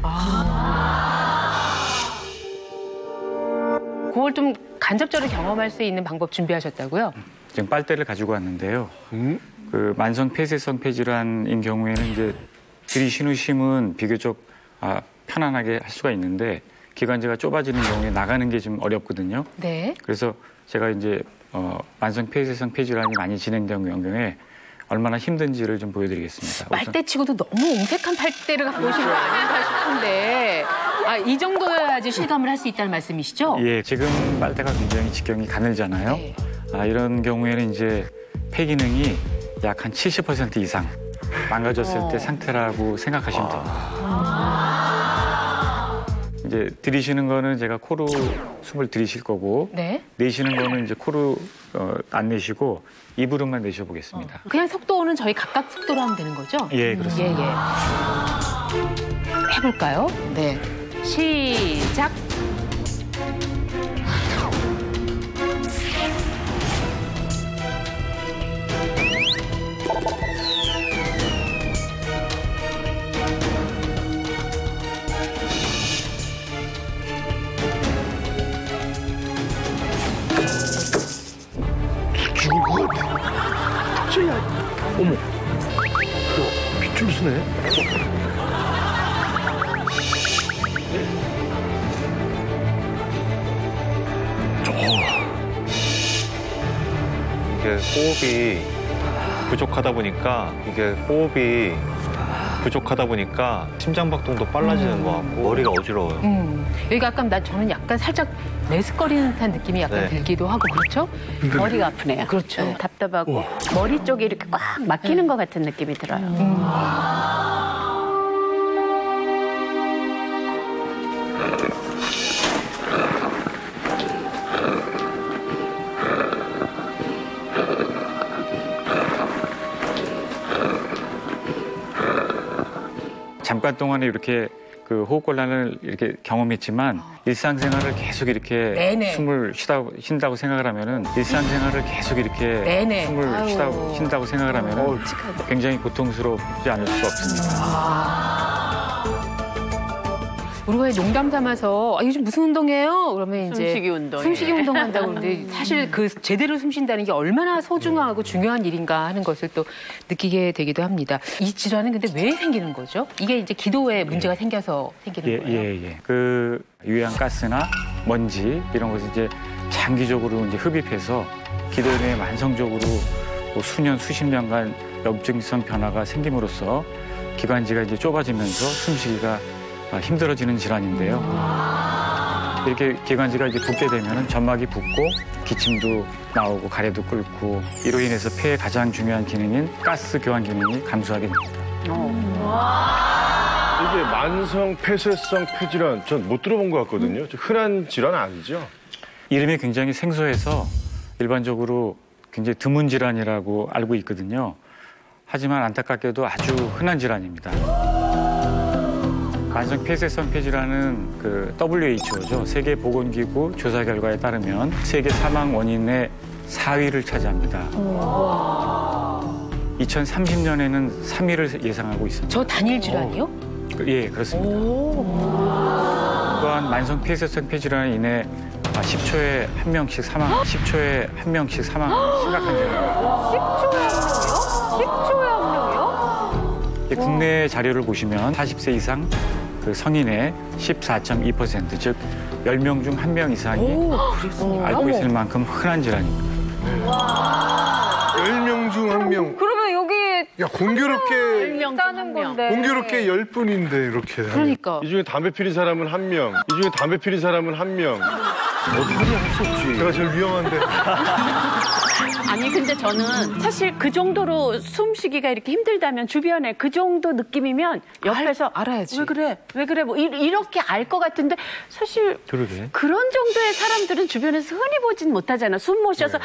그걸 좀 간접적으로 경험할 수 있는 방법 준비하셨다고요? 지금 빨대를 가지고 왔는데요. 그 만성 폐쇄성 폐질환인 경우에는 이제 들이쉬는 쉼은 비교적 편안하게 할 수가 있는데 기관지가 좁아지는 경우에 나가는 게 좀 어렵거든요. 네. 그래서 제가 이제 만성 폐쇄성 폐질환이 많이 진행된 경우에 얼마나 힘든지를 좀 보여드리겠습니다. 빨대치고도 너무 옹색한 빨대를 갖고 오신 거 아닌가 싶은데 이 정도여야지 실감을 할 수 있다는 말씀이시죠? 예, 지금 빨대가 굉장히 직경이 가늘잖아요. 네. 이런 경우에는 이제 폐 기능이 약 한 70% 이상 망가졌을 때 상태라고 생각하시면 됩니다. 이제 들이쉬는 거는 제가 코로 숨을 들이쉴 거고 네. 내쉬는 거는 이제 코로 안 내쉬고 입으로만 내쉬어보겠습니다. 그냥 속도는 저희 각각 속도로 하면 되는 거죠? 예, 그렇습니다. 예. 해볼까요? 네. 시작. 죽을 것 같아. 갑자기 어머. 빗줄 쓰네. 이게 호흡이 부족하다 보니까 심장박동도 빨라지는 것 같고 머리가 어지러워요. 여기가 아까 저는 약간 살짝 메스꺼리는 듯한 느낌이 약간 들기도 하고 그렇죠? 머리가 아프네요. 그렇죠. 네, 답답하고 머리 쪽에 이렇게 꽉 막히는 것 같은 느낌이 들어요. 잠깐 동안에 이렇게 그 호흡곤란을 이렇게 경험했지만 일상생활을 계속 이렇게 네네. 숨을 쉰다고 생각을 하면은 일상생활을 계속 이렇게 네네. 숨을 쉰다고 생각을 하면은 굉장히 고통스럽지 않을 수가 없습니다. 우리가 농담 삼아서 요즘 무슨 운동해요? 그러면 이제 숨쉬기 운동. 숨쉬기 운동 한다고 그러는데 사실 그 제대로 숨 쉰다는 게 얼마나 소중하고 중요한 일인가 하는 것을 또 느끼게 되기도 합니다. 이 질환은 근데 왜 생기는 거죠? 이게 이제 기도에 문제가 생겨서 생기는 거예요? 그 유해한 가스나 먼지 이런 것을 이제 장기적으로 이제 흡입해서 기도 내에 만성적으로 뭐 수년 수십 년간 염증성 변화가 생김으로써 기관지가 이제 좁아지면서 숨쉬기가 힘들어지는 질환인데요. 이렇게 기관지가 이제 붓게 되면 점막이 붓고 기침도 나오고 가래도 끓고 이로 인해서 폐의 가장 중요한 기능인 가스 교환 기능이 감소하게 됩니다. 이게 만성 폐쇄성 폐질환 전 못 들어본 것 같거든요. 흔한 질환 아니죠? 이름이 굉장히 생소해서 일반적으로 굉장히 드문 질환이라고 알고 있거든요. 하지만 안타깝게도 아주 흔한 질환입니다. 만성 폐쇄성 폐질환은 그 WHO죠. 세계보건기구 조사 결과에 따르면 세계 사망 원인의 4위를 차지합니다. 2030년에는 3위를 예상하고 있습니다. 저 단일 질환이요? 예, 그렇습니다. 또한 만성 폐쇄성 폐질환으로 인해 10초에 한 명씩 사망, 심각한 질환입니다. 10초에 한 명이요? 10초에 한 명이요? 국내 자료를 보시면 40세 이상 그 성인의 14.2%, 즉 10명 중 1명 이상이 앓고 있을 만큼 흔한 질환입니다. 10명 중 1명. 그러면 여기 야, 공교롭게 있다는 건데. 공교롭게 10분인데 이렇게. 그러니까. 이 중에 담배 피는 사람은 1명. 어떻게 할 수 없지. 제가 제일 위험한데. 아니 근데 저는 사실 그 정도로 숨쉬기가 이렇게 힘들다면 주변에 그 정도 느낌이면 옆에서 알아야지. 왜 그래 뭐 이렇게 알 것 같은데 사실 그러게. 그런 정도의 사람들은 주변에서 흔히 보진 못하잖아. 숨 못 쉬어서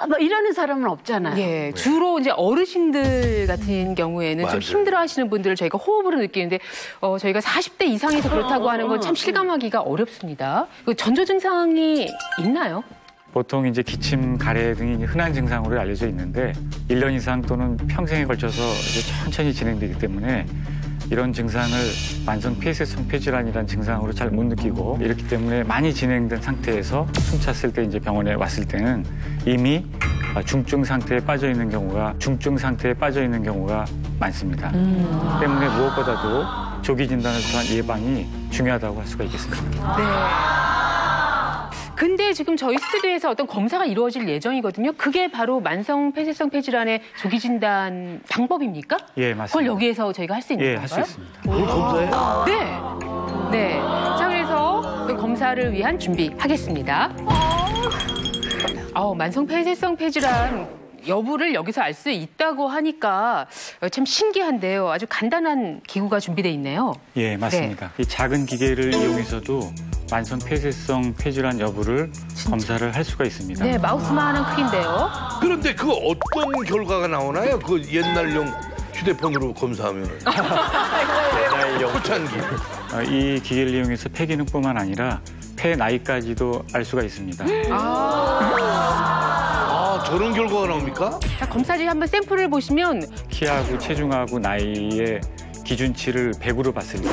뭐 이러는 사람은 없잖아요. 예, 주로 이제 어르신들 같은 경우에는 좀 맞아요. 힘들어하시는 분들을 저희가 호흡으로 느끼는데 저희가 40대 이상에서 그렇다고 하는 건 참 실감하기가 어렵습니다. 그 전조 증상이 있나요? 보통 이제 기침, 가래 등이 흔한 증상으로 알려져 있는데 1년 이상 또는 평생에 걸쳐서 이제 천천히 진행되기 때문에 이런 증상을 만성 폐쇄성 폐질환이라는 증상으로 잘 못 느끼고 이렇기 때문에 많이 진행된 상태에서 숨 찼을 때 이제 병원에 왔을 때는 이미 중증 상태에 빠져 있는 경우가 많습니다. 때문에 무엇보다도 조기 진단을 통한 예방이 중요하다고 할 수가 있겠습니다. 네. 근데 지금 저희 스튜디오에서 어떤 검사가 이루어질 예정이거든요. 그게 바로 만성 폐쇄성 폐질환의 조기 진단 방법입니까? 예, 맞습니다. 그걸 여기에서 저희가 할 수 있는 예, 건가요? 할 수 있습니다. 그걸 검사해요? 네. 네. 자, 그래서 그 검사를 위한 준비하겠습니다. 만성 폐쇄성 폐질환 여부를 여기서 알 수 있다고 하니까 참 신기한데요. 아주 간단한 기구가 준비되어 있네요. 예, 맞습니다. 이 작은 기계를 이용해서도 만성 폐쇄성 폐질환 여부를 검사를 할 수가 있습니다. 네, 마우스만한 크기인데요. 그런데 그 어떤 결과가 나오나요? 그 옛날용 휴대폰으로 검사하면 초창기. 이 기계를 이용해서 폐 기능뿐만 아니라 폐 나이까지도 알 수가 있습니다. 저런 결과가 나옵니까? 자, 검사지 한번 샘플을 보시면 키하고 체중하고 나이의 기준치를 100으로 봤을 때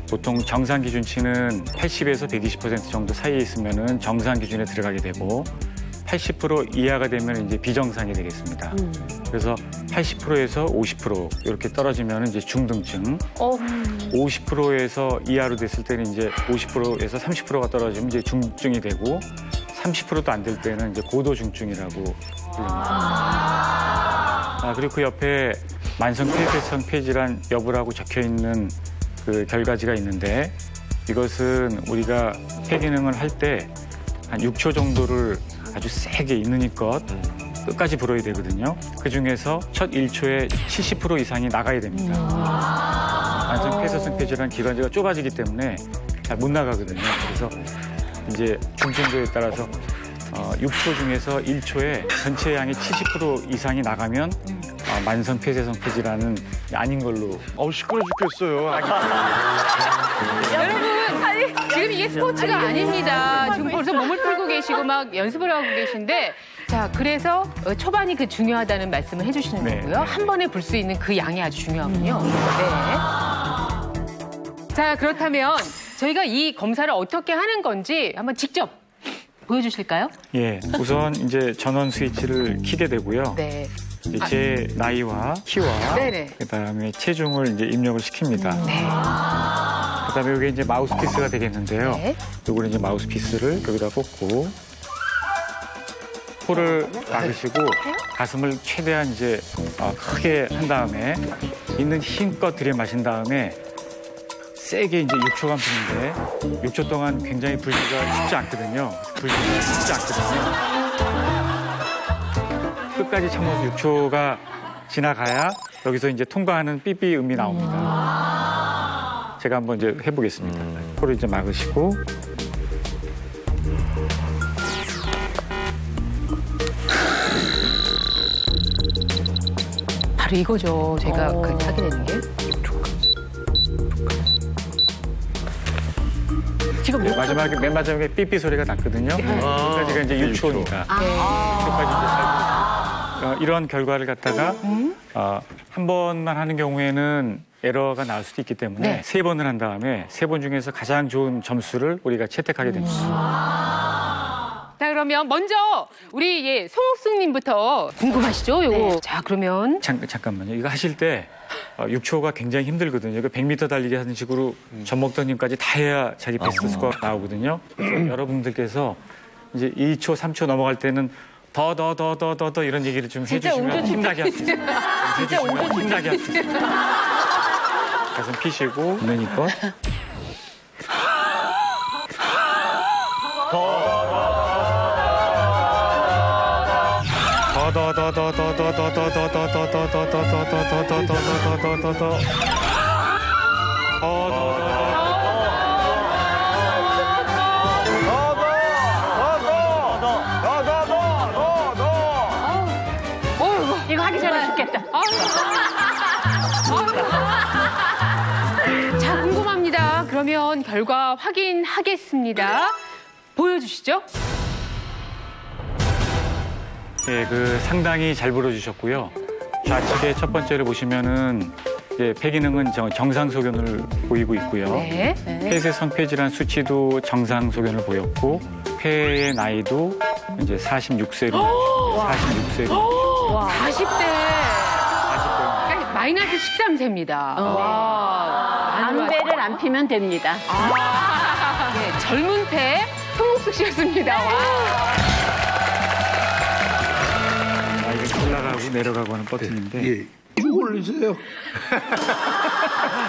보통 정상 기준치는 80에서 120% 정도 사이에 있으면은 정상 기준에 들어가게 되고 80% 이하가 되면 이제 비정상이 되겠습니다. 그래서 80%에서 50% 이렇게 떨어지면 이제 중등증, 50%에서 이하로 됐을 때는 이제 50%에서 30%가 떨어지면 이제 중증이 되고 30%도 안 될 때는 이제 고도 중증이라고 부릅니다. 그리고 그 옆에 만성 폐쇄성 폐질환 여부라고 적혀 있는 그 결과지가 있는데 이것은 우리가 폐 기능을 할 때 한 6초 정도를 아주 세게 있는 힘껏 끝까지 불어야 되거든요. 그 중에서 첫 1초에 70% 이상이 나가야 됩니다. 만성 폐쇄성 폐질환 기관지가 좁아지기 때문에 잘 못 나가거든요. 그래서 이제 중증도에 따라서 6초 중에서 1초에 전체 양의 70% 이상이 나가면 만성 폐쇄성 폐질환은 아닌 걸로. 시끄러 죽겠어요. 여러분, 지금 이게 스포츠가 아닙니다. 지금 벌써 몸을 풀고 계시고 막 연습을 하고 계신데 자, 그래서 초반이 그 중요하다는 말씀을 해주시는 네, 거고요. 네. 한 번에 불 수 있는 그 양이 아주 중요하군요. 네. 자, 그렇다면 저희가 이 검사를 어떻게 하는 건지 한번 직접 보여주실까요? 예, 우선 이제 전원 스위치를 켜게 되고요. 네. 제 나이와 키와 네네. 그다음에 체중을 이제 입력을 시킵니다. 그다음에 이게 이제 마우스피스가 되겠는데요. 네. 요거는 이제 마우스피스를 여기다 꽂고 코를 막으시고 가슴을 최대한 이제 크게 한 다음에 있는 힘껏 들이마신 다음에 세게 이제 6초간 부는데 6초 동안 굉장히 불기가 쉽지 않거든요. 끝까지 참아서 6초가 지나가야 여기서 이제 통과하는 삐삐 음이 나옵니다. 제가 한번 이제 해보겠습니다. 코를 이제 막으시고 바로 이거죠. 제가 하게 되는 게. 지금 맨 마지막에 삐삐 소리가 났거든요. 여기까지가 이제 6초니까. 6초까지 이제 살고 이런 결과를 갖다가 한 번만 하는 경우에는 에러가 나올 수도 있기 때문에 3번을 한 다음에 3번 중에서 가장 좋은 점수를 우리가 채택하게 됩니다. 자, 그러면 먼저 우리 송옥숙님부터 궁금하시죠? 요거. 자, 그러면 잠깐만요. 이거 하실 때 6초가 굉장히 힘들거든요. 이거 100m 달리기 하는 식으로 전목더님까지 다 해야 자기 베스트 스코어 나오거든요. 그래서 여러분들께서 이제 2초, 3초 넘어갈 때는 더 이런 얘기를 좀 해주시면 힘나게 할 수 있어요. 힘나게 할 수 있어요. 가슴 피시고 눈 힘껏. 결과 확인하겠습니다. 보여주시죠. 예, 상당히 잘 불어주셨고요. 좌측에 첫 번째를 보시면은 폐 기능은 정상 소견을 보이고 있고요. 네. 폐쇄성 폐질환 수치도 정상 소견을 보였고 폐의 나이도 이제 46세로 46세로. 와. 40대. 그러니까 마이너스 13세입니다. 담배를 안 피면 됩니다. 네, 젊은 폐 송국수 씨였습니다. 이게 올라가고 내려가고 하는 버튼인데. 예. 쭉 올리세요.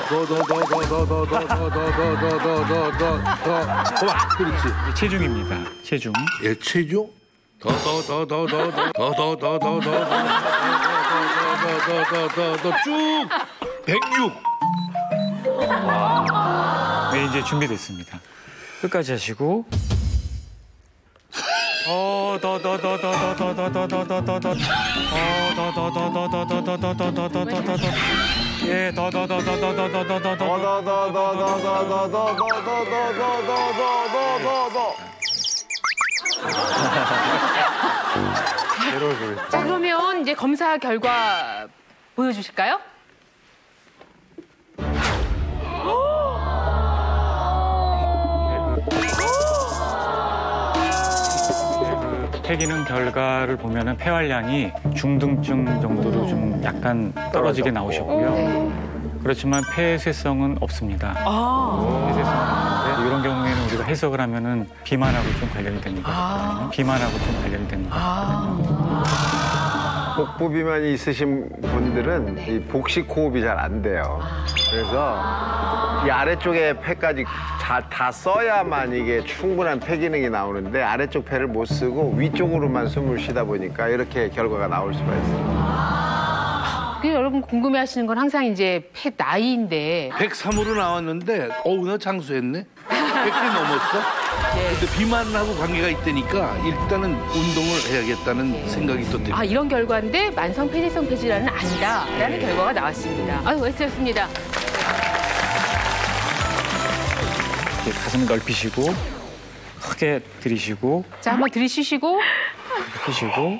더. 그렇지. 체중입니다. 체중. 예, 체중. 쭉 106. 네, 이제 준비됐습니다. 끝까지 하시고. 자, 그러면 이제 검사 결과 보여주실까요? 폐 기능 결과를 보면은 폐활량이 중등증 정도로 좀 약간 떨어지게 나오셨고요. 그렇지만 폐쇄성은 없습니다. 폐쇄성은 없는데 이런 경우에는 우리가 해석을 하면은 비만하고 좀 관련이 됩니다. 비만하고 좀 관련이 됩니다. 복부 비만이 있으신 분들은 이 복식 호흡이 잘 안 돼요. 그래서 이 아래쪽에 폐까지 다 써야만 이게 충분한 폐 기능이 나오는데 아래쪽 폐를 못 쓰고 위쪽으로만 숨을 쉬다 보니까 이렇게 결과가 나올 수가 있어요. 여러분 궁금해하시는 건 항상 이제 폐 나이인데 103으로 나왔는데 나 장수했네. 100개 넘었어. 근데 비만하고 관계가 있다니까 일단은 운동을 해야겠다는 생각이 또 듭니다. 이런 결과인데 만성 폐쇄성 폐질환은 아니다라는 결과가 나왔습니다. 멋있었습니다. 가슴을 넓히시고 크게 들이쉬고 자, 한번 들이쉬시고 쉬시고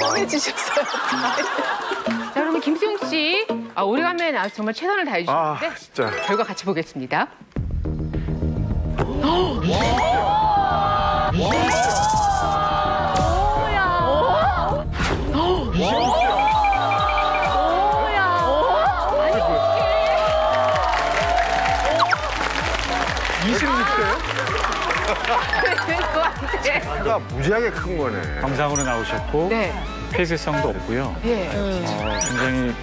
뻔해지셨어요. 자, 그러면 김수용 씨, 오래간만에 나와서 정말 최선을 다해주셨는데 진짜. 결과 같이 보겠습니다. 폐가 무지하게 큰 거네. 정상으로 나오셨고 폐쇄성도 없고요. 굉장히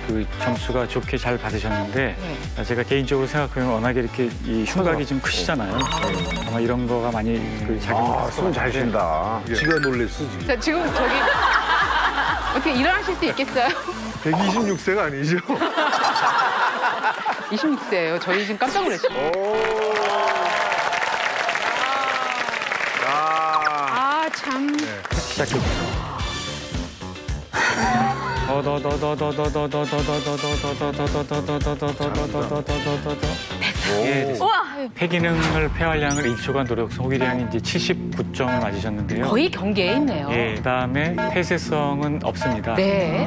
점수가 좋게 잘 받으셨는데 제가 개인적으로 생각하면 워낙에 이렇게 이 흉곽이 좀 크시잖아요. 아마 이런 거가 많이 작용을 숨 잘 쉰다. 지가 놀랬어 지금. 자, 지금 어떻게 일어나실 수 있겠어요? 126세가 아니죠? 26세예요. 저희 지금 깜짝 놀랐어요. 참. 시작해주세요. 폐 기능을 폐활량을 1초간 노력 소기량이 이제 79점을 맞으셨는데요. 거의 경계에 있네요. 그다음에 폐쇄성은 없습니다. 네.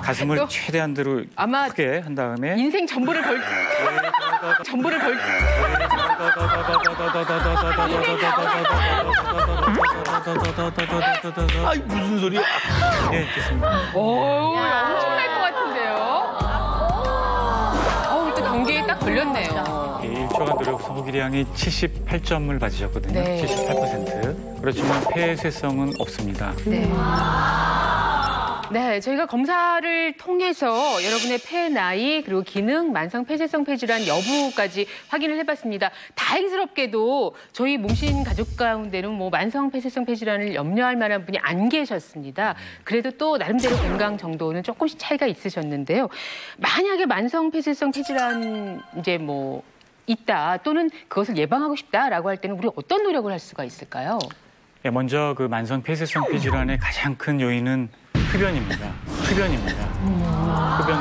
가슴을 최대한대로 아마 크게 한 다음에 인생 전부를 걸 무슨 소리야? 네, 됐습니다. 엄청날 것 같은데요. 또 경계에 딱 걸렸네요. 1초간 노력 소기량이 78점을 받으셨거든요. 네. 78%. 그렇지만 폐쇄성은 없습니다. 네. 네, 저희가 검사를 통해서 여러분의 폐 나이 그리고 기능, 만성 폐쇄성 폐질환 여부까지 확인을 해봤습니다. 다행스럽게도 저희 몽신 가족 가운데는 뭐 만성 폐쇄성 폐질환을 염려할 만한 분이 안 계셨습니다. 그래도 또 나름대로 건강 정도는 조금씩 차이가 있으셨는데요. 만약에 만성 폐쇄성 폐질환 이제 뭐 있다 또는 그것을 예방하고 싶다라고 할 때는 우리 어떤 노력을 할 수가 있을까요? 네, 먼저 그 만성 폐쇄성 폐질환의 가장 큰 요인은 흡연입니다. 흡연을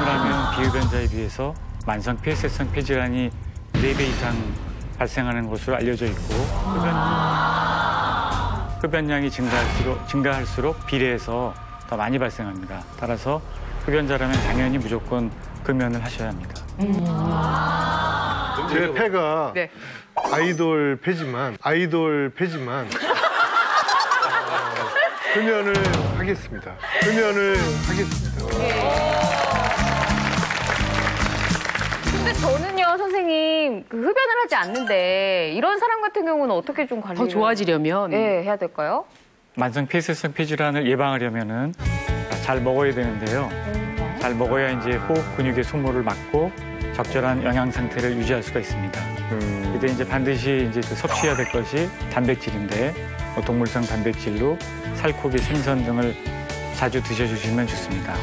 하면 비흡연자에 비해서 만성 폐쇄성 폐질환이 4배 이상 발생하는 것으로 알려져 있고 흡연량이 증가할수록 비례해서 더 많이 발생합니다. 따라서 흡연자라면 당연히 무조건 금연을 하셔야 합니다. 제 폐가 네. 아이돌 폐지만 흡연을 하겠습니다. 근데 저는요, 선생님, 그 흡연을 하지 않는데 이런 사람 같은 경우는 어떻게 좀 관리를 더 좋아지려면 네, 해야 될까요? 만성 폐쇄성 폐질환을 예방하려면은 잘 먹어야 되는데요. 잘 먹어야 이제 호흡 근육의 소모를 막고 적절한 영양 상태를 유지할 수가 있습니다. 이때 이제 반드시 이제 그 섭취해야 될 것이 단백질인데 뭐 동물성 단백질로 살코기, 생선 등을 자주 드셔주시면 좋습니다.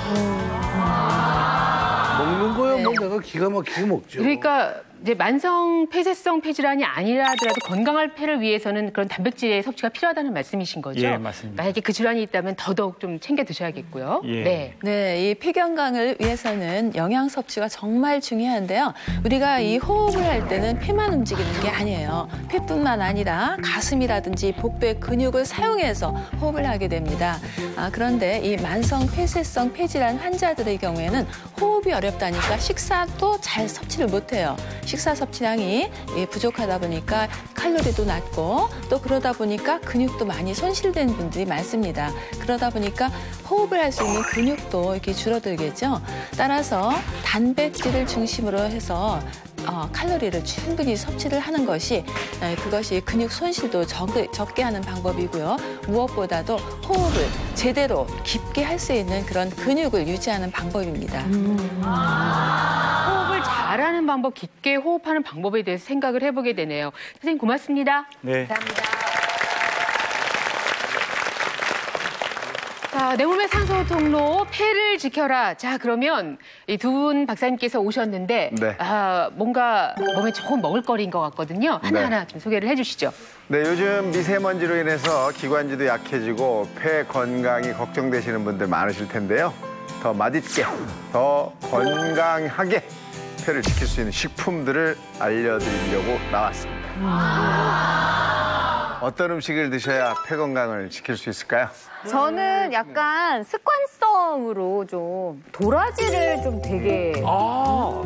먹는 거야 뭐 내가 기가 막히게 먹죠. 그러니까 이제 만성 폐쇄성 폐질환이 아니라 하더라도 건강할 폐를 위해서는 그런 단백질의 섭취가 필요하다는 말씀이신 거죠? 예, 맞습니다. 만약에 그 질환이 있다면 더더욱 좀 챙겨 드셔야겠고요. 예. 네, 이 폐 건강을 위해서는 영양 섭취가 정말 중요한데요. 우리가 이 호흡을 할 때는 폐만 움직이는 게 아니에요. 폐뿐만 아니라 가슴이라든지 복부의 근육을 사용해서 호흡을 하게 됩니다. 그런데 이 만성 폐쇄성 폐질환 환자들의 경우에는 호흡이 어렵다니까 식사도 잘 섭취를 못해요. 식사 섭취량이 부족하다 보니까 칼로리도 낮고 또 그러다 보니까 근육도 많이 손실된 분들이 많습니다. 그러다 보니까 호흡을 할 수 있는 근육도 이렇게 줄어들겠죠. 따라서 단백질을 중심으로 해서 칼로리를 충분히 섭취를 하는 것이 그것이 근육 손실도 적게 하는 방법이고요. 무엇보다도 호흡을 제대로 깊게 할 수 있는 그런 근육을 유지하는 방법입니다. 호흡을 잘하는 방법, 깊게 호흡하는 방법에 대해서 생각을 해보게 되네요. 선생님 고맙습니다. 네. 감사합니다. 자, 내 몸의 산소 통로 폐를 지켜라. 자, 그러면 이 두 분 박사님께서 오셨는데 네. 뭔가 몸에 좋은 먹을거리인 것 같거든요. 하나하나 좀 소개를 해주시죠. 네, 요즘 미세먼지로 인해서 기관지도 약해지고 폐 건강이 걱정되시는 분들 많으실 텐데요. 더 맛있게, 더 건강하게 폐를 지킬 수 있는 식품들을 알려드리려고 나왔습니다. 어떤 음식을 드셔야 폐 건강을 지킬 수 있을까요? 저는 약간 습관성으로 좀 도라지를 좀 되게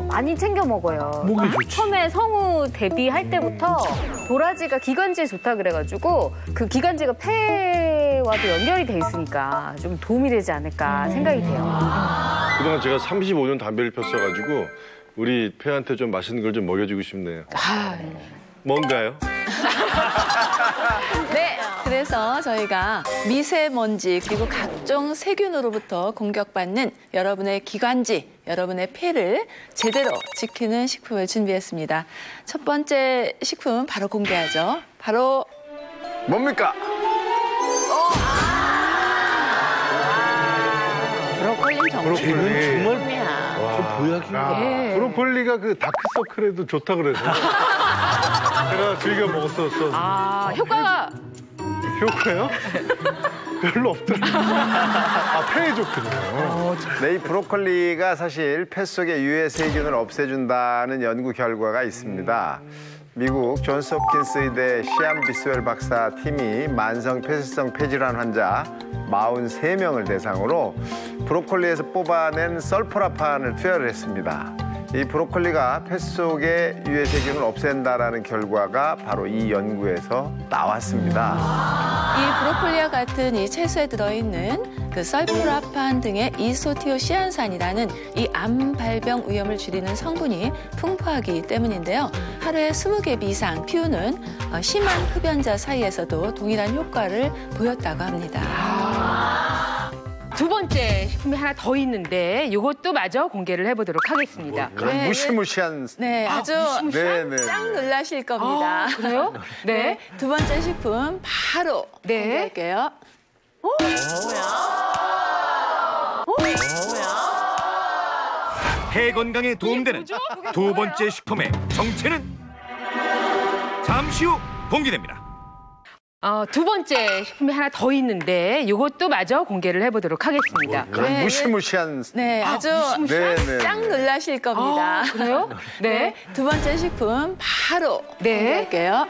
많이 챙겨 먹어요. 목이 좋지. 처음에 성우 데뷔할 때부터 도라지가 기관지에 좋다 그래가지고 그 기관지가 폐와도 연결이 돼 있으니까 좀 도움이 되지 않을까 생각이 돼요. 그동안 제가 35년 담배를 폈어가지고 우리 폐한테 좀 맛있는 걸 좀 먹여주고 싶네요. 뭔가요? 네, 그래서 저희가 미세먼지 그리고 각종 세균으로부터 공격받는 여러분의 기관지, 여러분의 폐를 제대로 지키는 식품을 준비했습니다. 첫 번째 식품 바로 공개하죠. 바로 뭡니까? 브로콜리 정말 쟤는 정말 야 저 보약인가. 예. 브로콜리가 그 다크서클에도 좋다 그래서 제가 즐겨 먹었었어. 효과가 효과요? 별로 없더라고요. 폐에 좋군요. 네, 이 브로콜리가 사실 폐 속의 유해 세균을 없애준다는 연구 결과가 있습니다. 미국 존스 홉킨스 의대 시암 비스웰 박사 팀이 만성 폐쇄성 폐질환 환자 43명을 대상으로 브로콜리에서 뽑아낸 설포라판을 투여를 했습니다. 이 브로콜리가 폐 속의 유해 세균을 없앤다라는 결과가 바로 이 연구에서 나왔습니다. 이 브로콜리와 같은 이 채소에 들어있는 그 설포라판 등의 이소티오시안산이라는 이 암 발병 위험을 줄이는 성분이 풍부하기 때문인데요. 하루에 20개 이상 피우는 심한 흡연자 사이에서도 동일한 효과를 보였다고 합니다. 두 번째 식품이 하나 더 있는데 이것도 마저 공개를 해보도록 하겠습니다. 그런 무시무시한. 네, 아주 네. 짱 놀라실 겁니다. 그래요? 네. 두 번째 식품 바로 공개할게요. 폐 건강에 도움되는 두 번째 식품의 정체는 잠시 후 공개됩니다. 두 번째 식품이 하나 더 있는데 이것도 마저 공개를 해보도록 하겠습니다. 그런 무시무시한. 네, 아주 짱 놀라실 겁니다. 그래요? 네. 두 번째 식품 바로 공개할게요.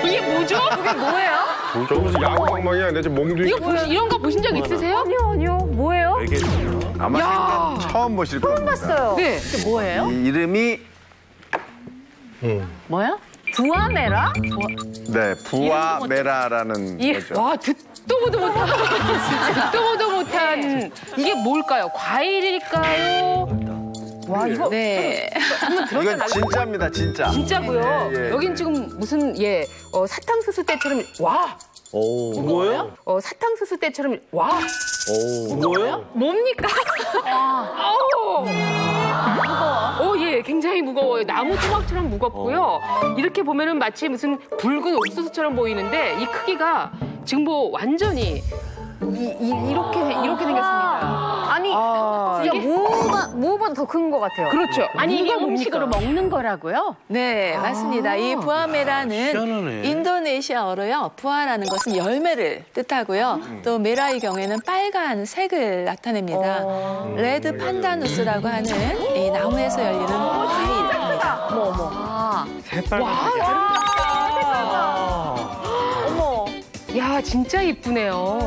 이게 뭐죠? 그게 뭐예요? 저 무슨 야구방망이 아니야? 저 몽둥이. 이런 거 보신 적 있으세요? 아니요. 뭐예요? 아마 처음 보실 겁니다. 봤어요. 네. 이게 뭐예요? 이 이름이 뭐야? 부아메라? 네, 부아메라라는 거죠. 와, 듣도 보도 못한. 듣도 보도 못한. 이게 뭘까요? 과일일까요? 와, 이거. 네. 이건 진짜입니다, 진짜. 진짜고요. 예. 여긴 지금 무슨 사탕수수 때처럼 와. 뭐예요? 사탕수수 때처럼 와. 뭐예요? 뭡니까? 아우. 무거워. 예, 굉장히 무거워요. 나무 조각처럼 무겁고요. 이렇게 보면은 마치 무슨 붉은 옥수수처럼 보이는데 이 크기가 지금 뭐 완전히 이렇게 생겼습니다. 아니, 진짜 무보다 더 큰 것 같아요. 그렇죠. 아니 이게 무가 음식으로 뭡니까? 먹는 거라고요? 네, 맞습니다. 이 부아메라는 희한하네. 인도네시아어로요. 부아라는 것은 열매를 뜻하고요. 또 메라의 경우에는 빨간색을 나타냅니다. 레드 판다누스라고 하는 이 나무에서 열리는 과일입니다. 야, 진짜 이쁘네요.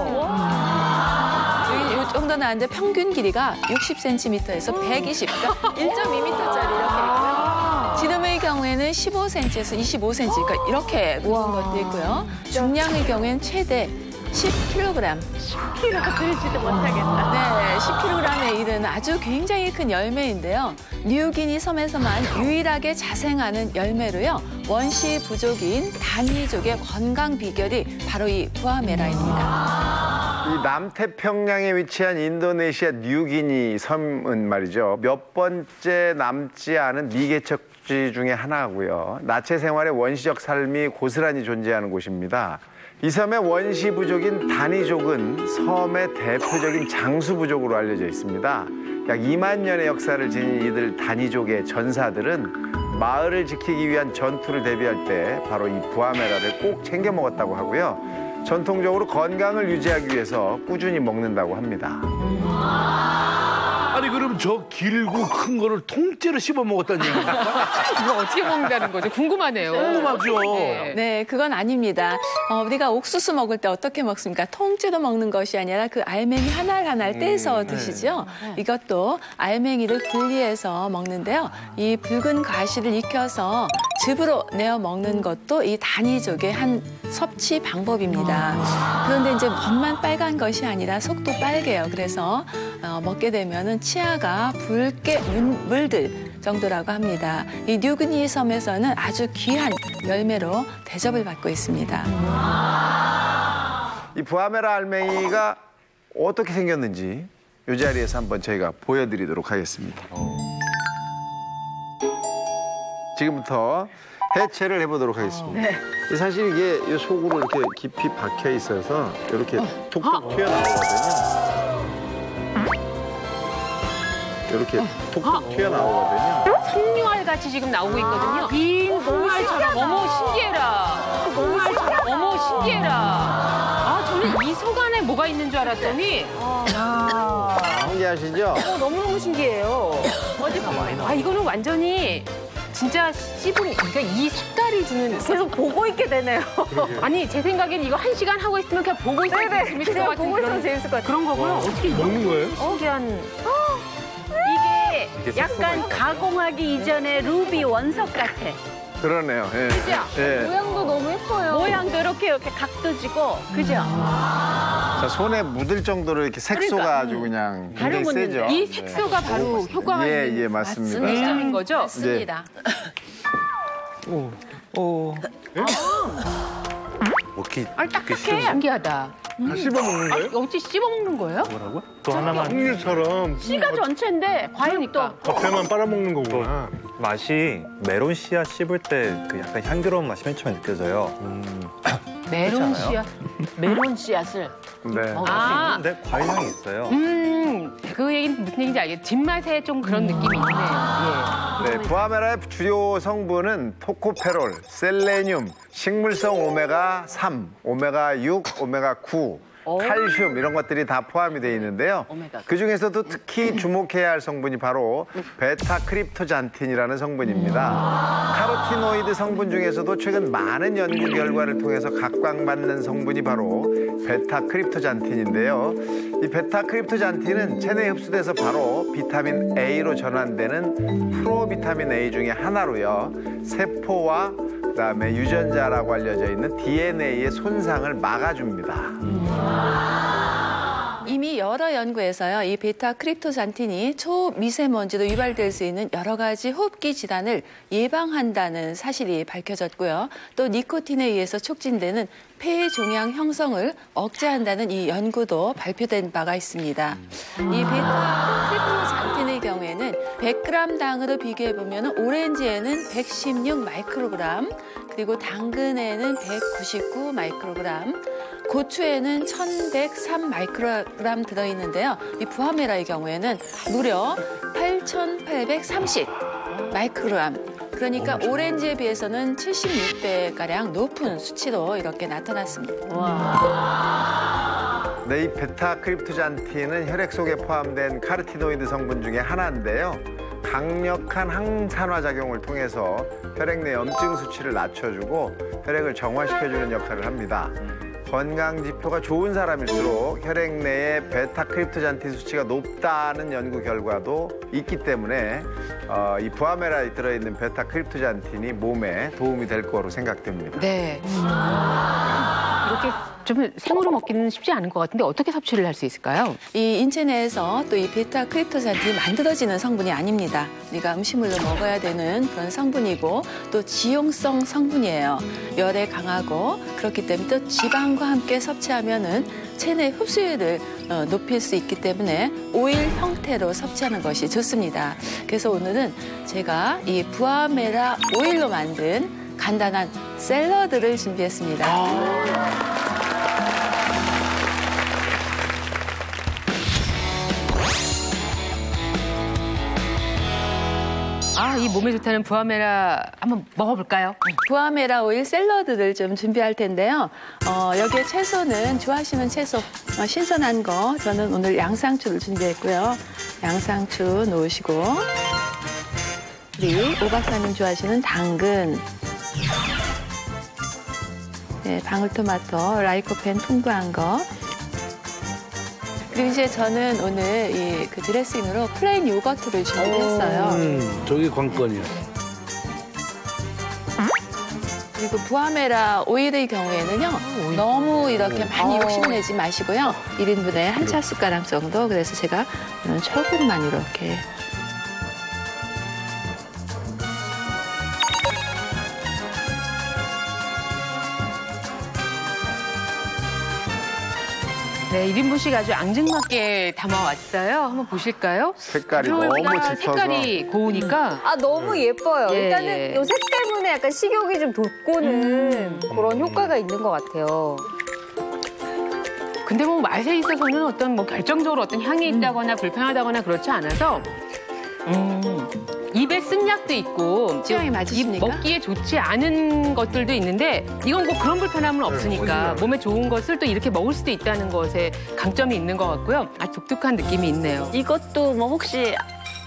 이 정도 나는데 평균 길이가 60cm에서 120, 그러니까 1.2m짜리 이렇게 있고요. 지름의 경우에는 15cm에서 25cm, 그러니까 이렇게 굵은 것도 있고요. 중량의 경우에는 최대 10kg. 10kg 들지도 못하겠다. 네, 10kg에 이르는 아주 굉장히 큰 열매인데요. 뉴기니 섬에서만 유일하게 자생하는 열매로요. 원시 부족인 다니족의 건강 비결이 바로 이 부아메라입니다. 이 남태평양에 위치한 인도네시아 뉴기니 섬은 말이죠. 몇 번째 남지 않은 미개척지 중에 하나고요. 나체 생활의 원시적 삶이 고스란히 존재하는 곳입니다. 이 섬의 원시 부족인 다니족은 섬의 대표적인 장수 부족으로 알려져 있습니다. 약 2만 년의 역사를 지닌 이들 다니족의 전사들은 마을을 지키기 위한 전투를 대비할 때 바로 이 부아메라를 꼭 챙겨 먹었다고 하고요. 전통적으로 건강을 유지하기 위해서 꾸준히 먹는다고 합니다. 아니 그럼 저 길고 큰 거를 통째로 씹어 먹었다는 얘기입니까? 이거 어떻게 먹는다는 거죠? 궁금하네요. 궁금하죠. 네, 그건 아닙니다. 우리가 옥수수 먹을 때 어떻게 먹습니까? 통째로 먹는 것이 아니라 그 알맹이 하나하나를 떼서 드시죠. 이것도 알맹이를 분리해서 먹는데요. 이 붉은 가시를 익혀서 즙으로 내어 먹는 것도 이 다니족의 한 섭취 방법입니다. 그런데 이제 겉만 빨간 것이 아니라 속도 빨개요. 그래서 먹게 되면은 치아가 붉게 물들 정도라고 합니다. 이 뉴기니 섬에서는 아주 귀한 열매로 대접을 받고 있습니다. 이 부아메라 알맹이가 어떻게 생겼는지 이 자리에서 한번 저희가 보여드리도록 하겠습니다. 지금부터 해체를 해보도록 하겠습니다. 사실 이게 이 속으로 이렇게 깊이 박혀 있어서 이렇게 톡톡 튀어나오거든요. 이렇게 톡톡 튀어나오거든요. 석류알 같이 지금 나오고 있거든요. 긴 동알처럼. 어머, 신기해라. 동알처럼. 어머, 신기해라. 저는 이 속 안에 뭐가 있는 줄 알았더니. 신기하시죠? 너무너무 신기해요. 어디 봐봐요. 이거는 완전히 진짜 씹은, 그러니까 이 색깔이 주는. 계속 보고 있게 되네요. 아니, 제 생각엔 이거 1시간 하고 있으면 그냥 보고 있으면 재밌을 것 같은 보고 있으면 재밌을 것 같아요. 그런 거고요. 어떻게 먹는 거예요? 신기한. 이게 약간 가공하기 이전에 루비 원석 같아. 그러네요. 예. 그죠? 예. 모양도 너무 예뻐요. 모양도 이렇게 각도 지고, 그죠? 자, 손에 묻을 정도로 이렇게 색소가 그러니까, 아주 그냥 바로 굉장히 세죠. 묻는데. 이 색소가 바로 효과가 있는 예, 맞습니다. 점인 거죠? 맞습니다. 먹기 딱딱해. 신기하다. 다 씹어먹는 거예요? 어찌 씹어먹는 거예요? 뭐라고? 또 하나만 홍류처럼 씨가 전체인데 과육도. 겉에만 빨아먹는 거구나. 맛이 메론 씨앗 씹을 때 그 약간 향기로운 맛이 맨 처음에 느껴져요. 메론 그렇지 않아요? 씨앗. 메론 씨앗을. 네. 먹을 수 있는데 과일 향이 있어요. 그 얘기는 무슨 얘기인지 알겠어요. 뒷맛에 좀 그런 느낌이 있네요. 네, 부아메라의 주요 성분은 토코페롤, 셀레늄, 식물성 오메가 3, 오메가 6, 오메가 9, 칼슘 이런 것들이 다 포함이 되어 있는데요. 그 중에서도 특히 주목해야 할 성분이 바로 베타크립토잔틴이라는 성분입니다. 카로티노이드 성분 중에서도 최근 많은 연구 결과를 통해서 각광받는 성분이 바로 베타크립토잔틴인데요. 이 베타크립토잔틴은 체내에 흡수돼서 바로 비타민 A로 전환되는 프로비타민 A 중에 하나로요. 세포와 그다음에 유전자라고 알려져 있는 DNA의 손상을 막아줍니다. 이미 여러 연구에서요, 이 베타크립토잔틴이 초미세먼지도 유발될 수 있는 여러 가지 호흡기 질환을 예방한다는 사실이 밝혀졌고요. 또 니코틴에 의해서 촉진되는 폐종양 형성을 억제한다는 이 연구도 발표된 바가 있습니다. 이 베타크립토잔틴의 경우에는 100g당으로 비교해보면 오렌지에는 116 마이크로그램, 그리고 당근에는 199 마이크로그램, 고추에는 1103 마이크로그램 들어있는데요. 이 부아메라의 경우에는 무려 8830 마이크로그램. 그러니까 오렌지에 비해서는 76배가량 높은 수치로 이렇게 나타났습니다. 네, 이 베타크립토잔틴은 혈액 속에 포함된 카로티노이드 성분 중에 하나인데요. 강력한 항산화 작용을 통해서 혈액 내 염증 수치를 낮춰주고 혈액을 정화시켜주는 역할을 합니다. 건강 지표가 좋은 사람일수록 혈액 내에 베타크립토잔틴 수치가 높다는 연구 결과도 있기 때문에 이 부아메라에 들어있는 베타크립토잔틴이 몸에 도움이 될 거로 생각됩니다. 네. 이렇게 좀 생으로 먹기는 쉽지 않은 것 같은데 어떻게 섭취를 할 수 있을까요? 이 인체 내에서 또 이 베타크립토잔틴이 만들어지는 성분이 아닙니다. 우리가 음식물로 먹어야 되는 그런 성분이고 또 지용성 성분이에요. 열에 강하고 그렇기 때문에 또 지방과 함께 섭취하면은 체내 흡수율을 높일 수 있기 때문에 오일 형태로 섭취하는 것이 좋습니다. 그래서 오늘은 제가 이 부아메라 오일로 만든 간단한 샐러드를 준비했습니다. 이 몸에 좋다는 부아메라 한번 먹어볼까요? 부아메라 오일 샐러드를 좀 준비할 텐데요. 여기에 채소는 좋아하시는 채소, 신선한 거. 저는 오늘 양상추를 준비했고요. 양상추 넣으시고, 그리고 오 박사님 좋아하시는 당근, 네, 방울토마토, 라이코펜 풍부한 거. 그리고 이제 저는 오늘 이 드레싱으로 플레인 요거트를 준비했어요. 저기 관건이야. 그리고 부아메라 오일의 경우에는요, 너무 이렇게 많이 욕심내지 마시고요. 1인분에 한 차 숟가락 정도. 그래서 제가 조금만 이렇게. 네, 1인분씩 아주 앙증맞게 담아왔어요. 한번 보실까요? 색깔이 너무 짙어서. 색깔이 고우니까. 너무 예뻐요. 예, 일단은 예. 요 색 때문에 약간 식욕이 좀 돋고는 그런 효과가 있는 것 같아요. 근데 뭐 맛에 있어서는 어떤 뭐 결정적으로 어떤 향이 있다거나 불편하다거나 그렇지 않아서 입에 쓴 약도 있고 취향이 맞으십니까? 먹기에 좋지 않은 것들도 있는데 이건 뭐 그런 불편함은 없으니까 몸에 좋은 것을 또 이렇게 먹을 수도 있다는 것에 강점이 있는 것 같고요. 아주 독특한 느낌이 있네요. 이것도 뭐 혹시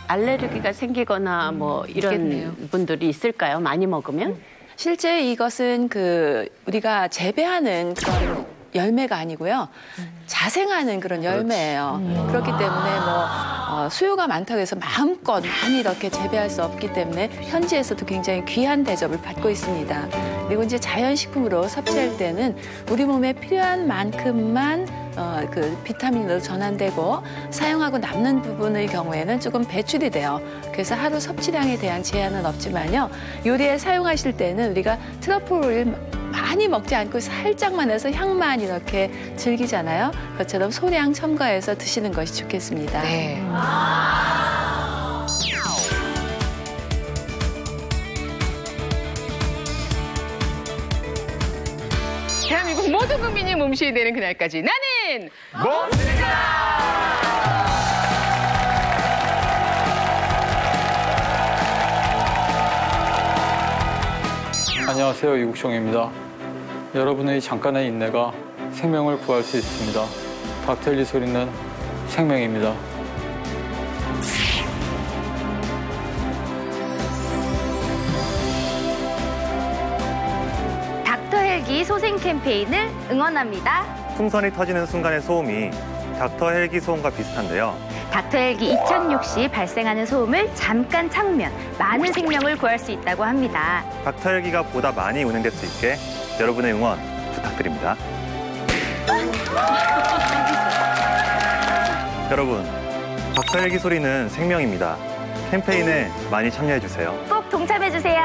알레르기가 생기거나 뭐 이런 있겠네요. 분들이 있을까요? 많이 먹으면? 실제 이것은 우리가 재배하는 그런 열매가 아니고요. 자생하는 그런 열매예요. 그렇기 때문에 수요가 많다고 해서 마음껏 많이 이렇게 재배할 수 없기 때문에 현지에서도 굉장히 귀한 대접을 받고 있습니다. 그리고 이제 자연식품으로 섭취할 때는 우리 몸에 필요한 만큼만 그 비타민으로 전환되고 사용하고 남는 부분의 경우에는 조금 배출이 돼요. 그래서 하루 섭취량에 대한 제한은 없지만요. 요리에 사용하실 때는 우리가 트러플을 많이 먹지 않고 살짝만 해서 향만 이렇게 즐기잖아요. 그것처럼 소량 첨가해서 드시는 것이 좋겠습니다. 네. 대한민국 모든 국민이 몸쉬이 되는 그날까지 나는 안녕하세요. 이국종입니다. 여러분의 잠깐의 인내가 생명을 구할 수 있습니다. 닥터헬기 소리는 생명입니다. 닥터헬기 소생 캠페인을 응원합니다. 풍선이 터지는 순간의 소음이 닥터 헬기 소음과 비슷한데요. 닥터헬기 이착륙 시 발생하는 소음을 잠깐 참으면 많은 생명을 구할 수 있다고 합니다. 닥터 헬기가 보다 많이 운행될 수 있게 여러분의 응원 부탁드립니다. 여러분, 닥터 헬기 소리는 생명입니다. 캠페인에 많이 참여해주세요. 꼭 동참해주세요.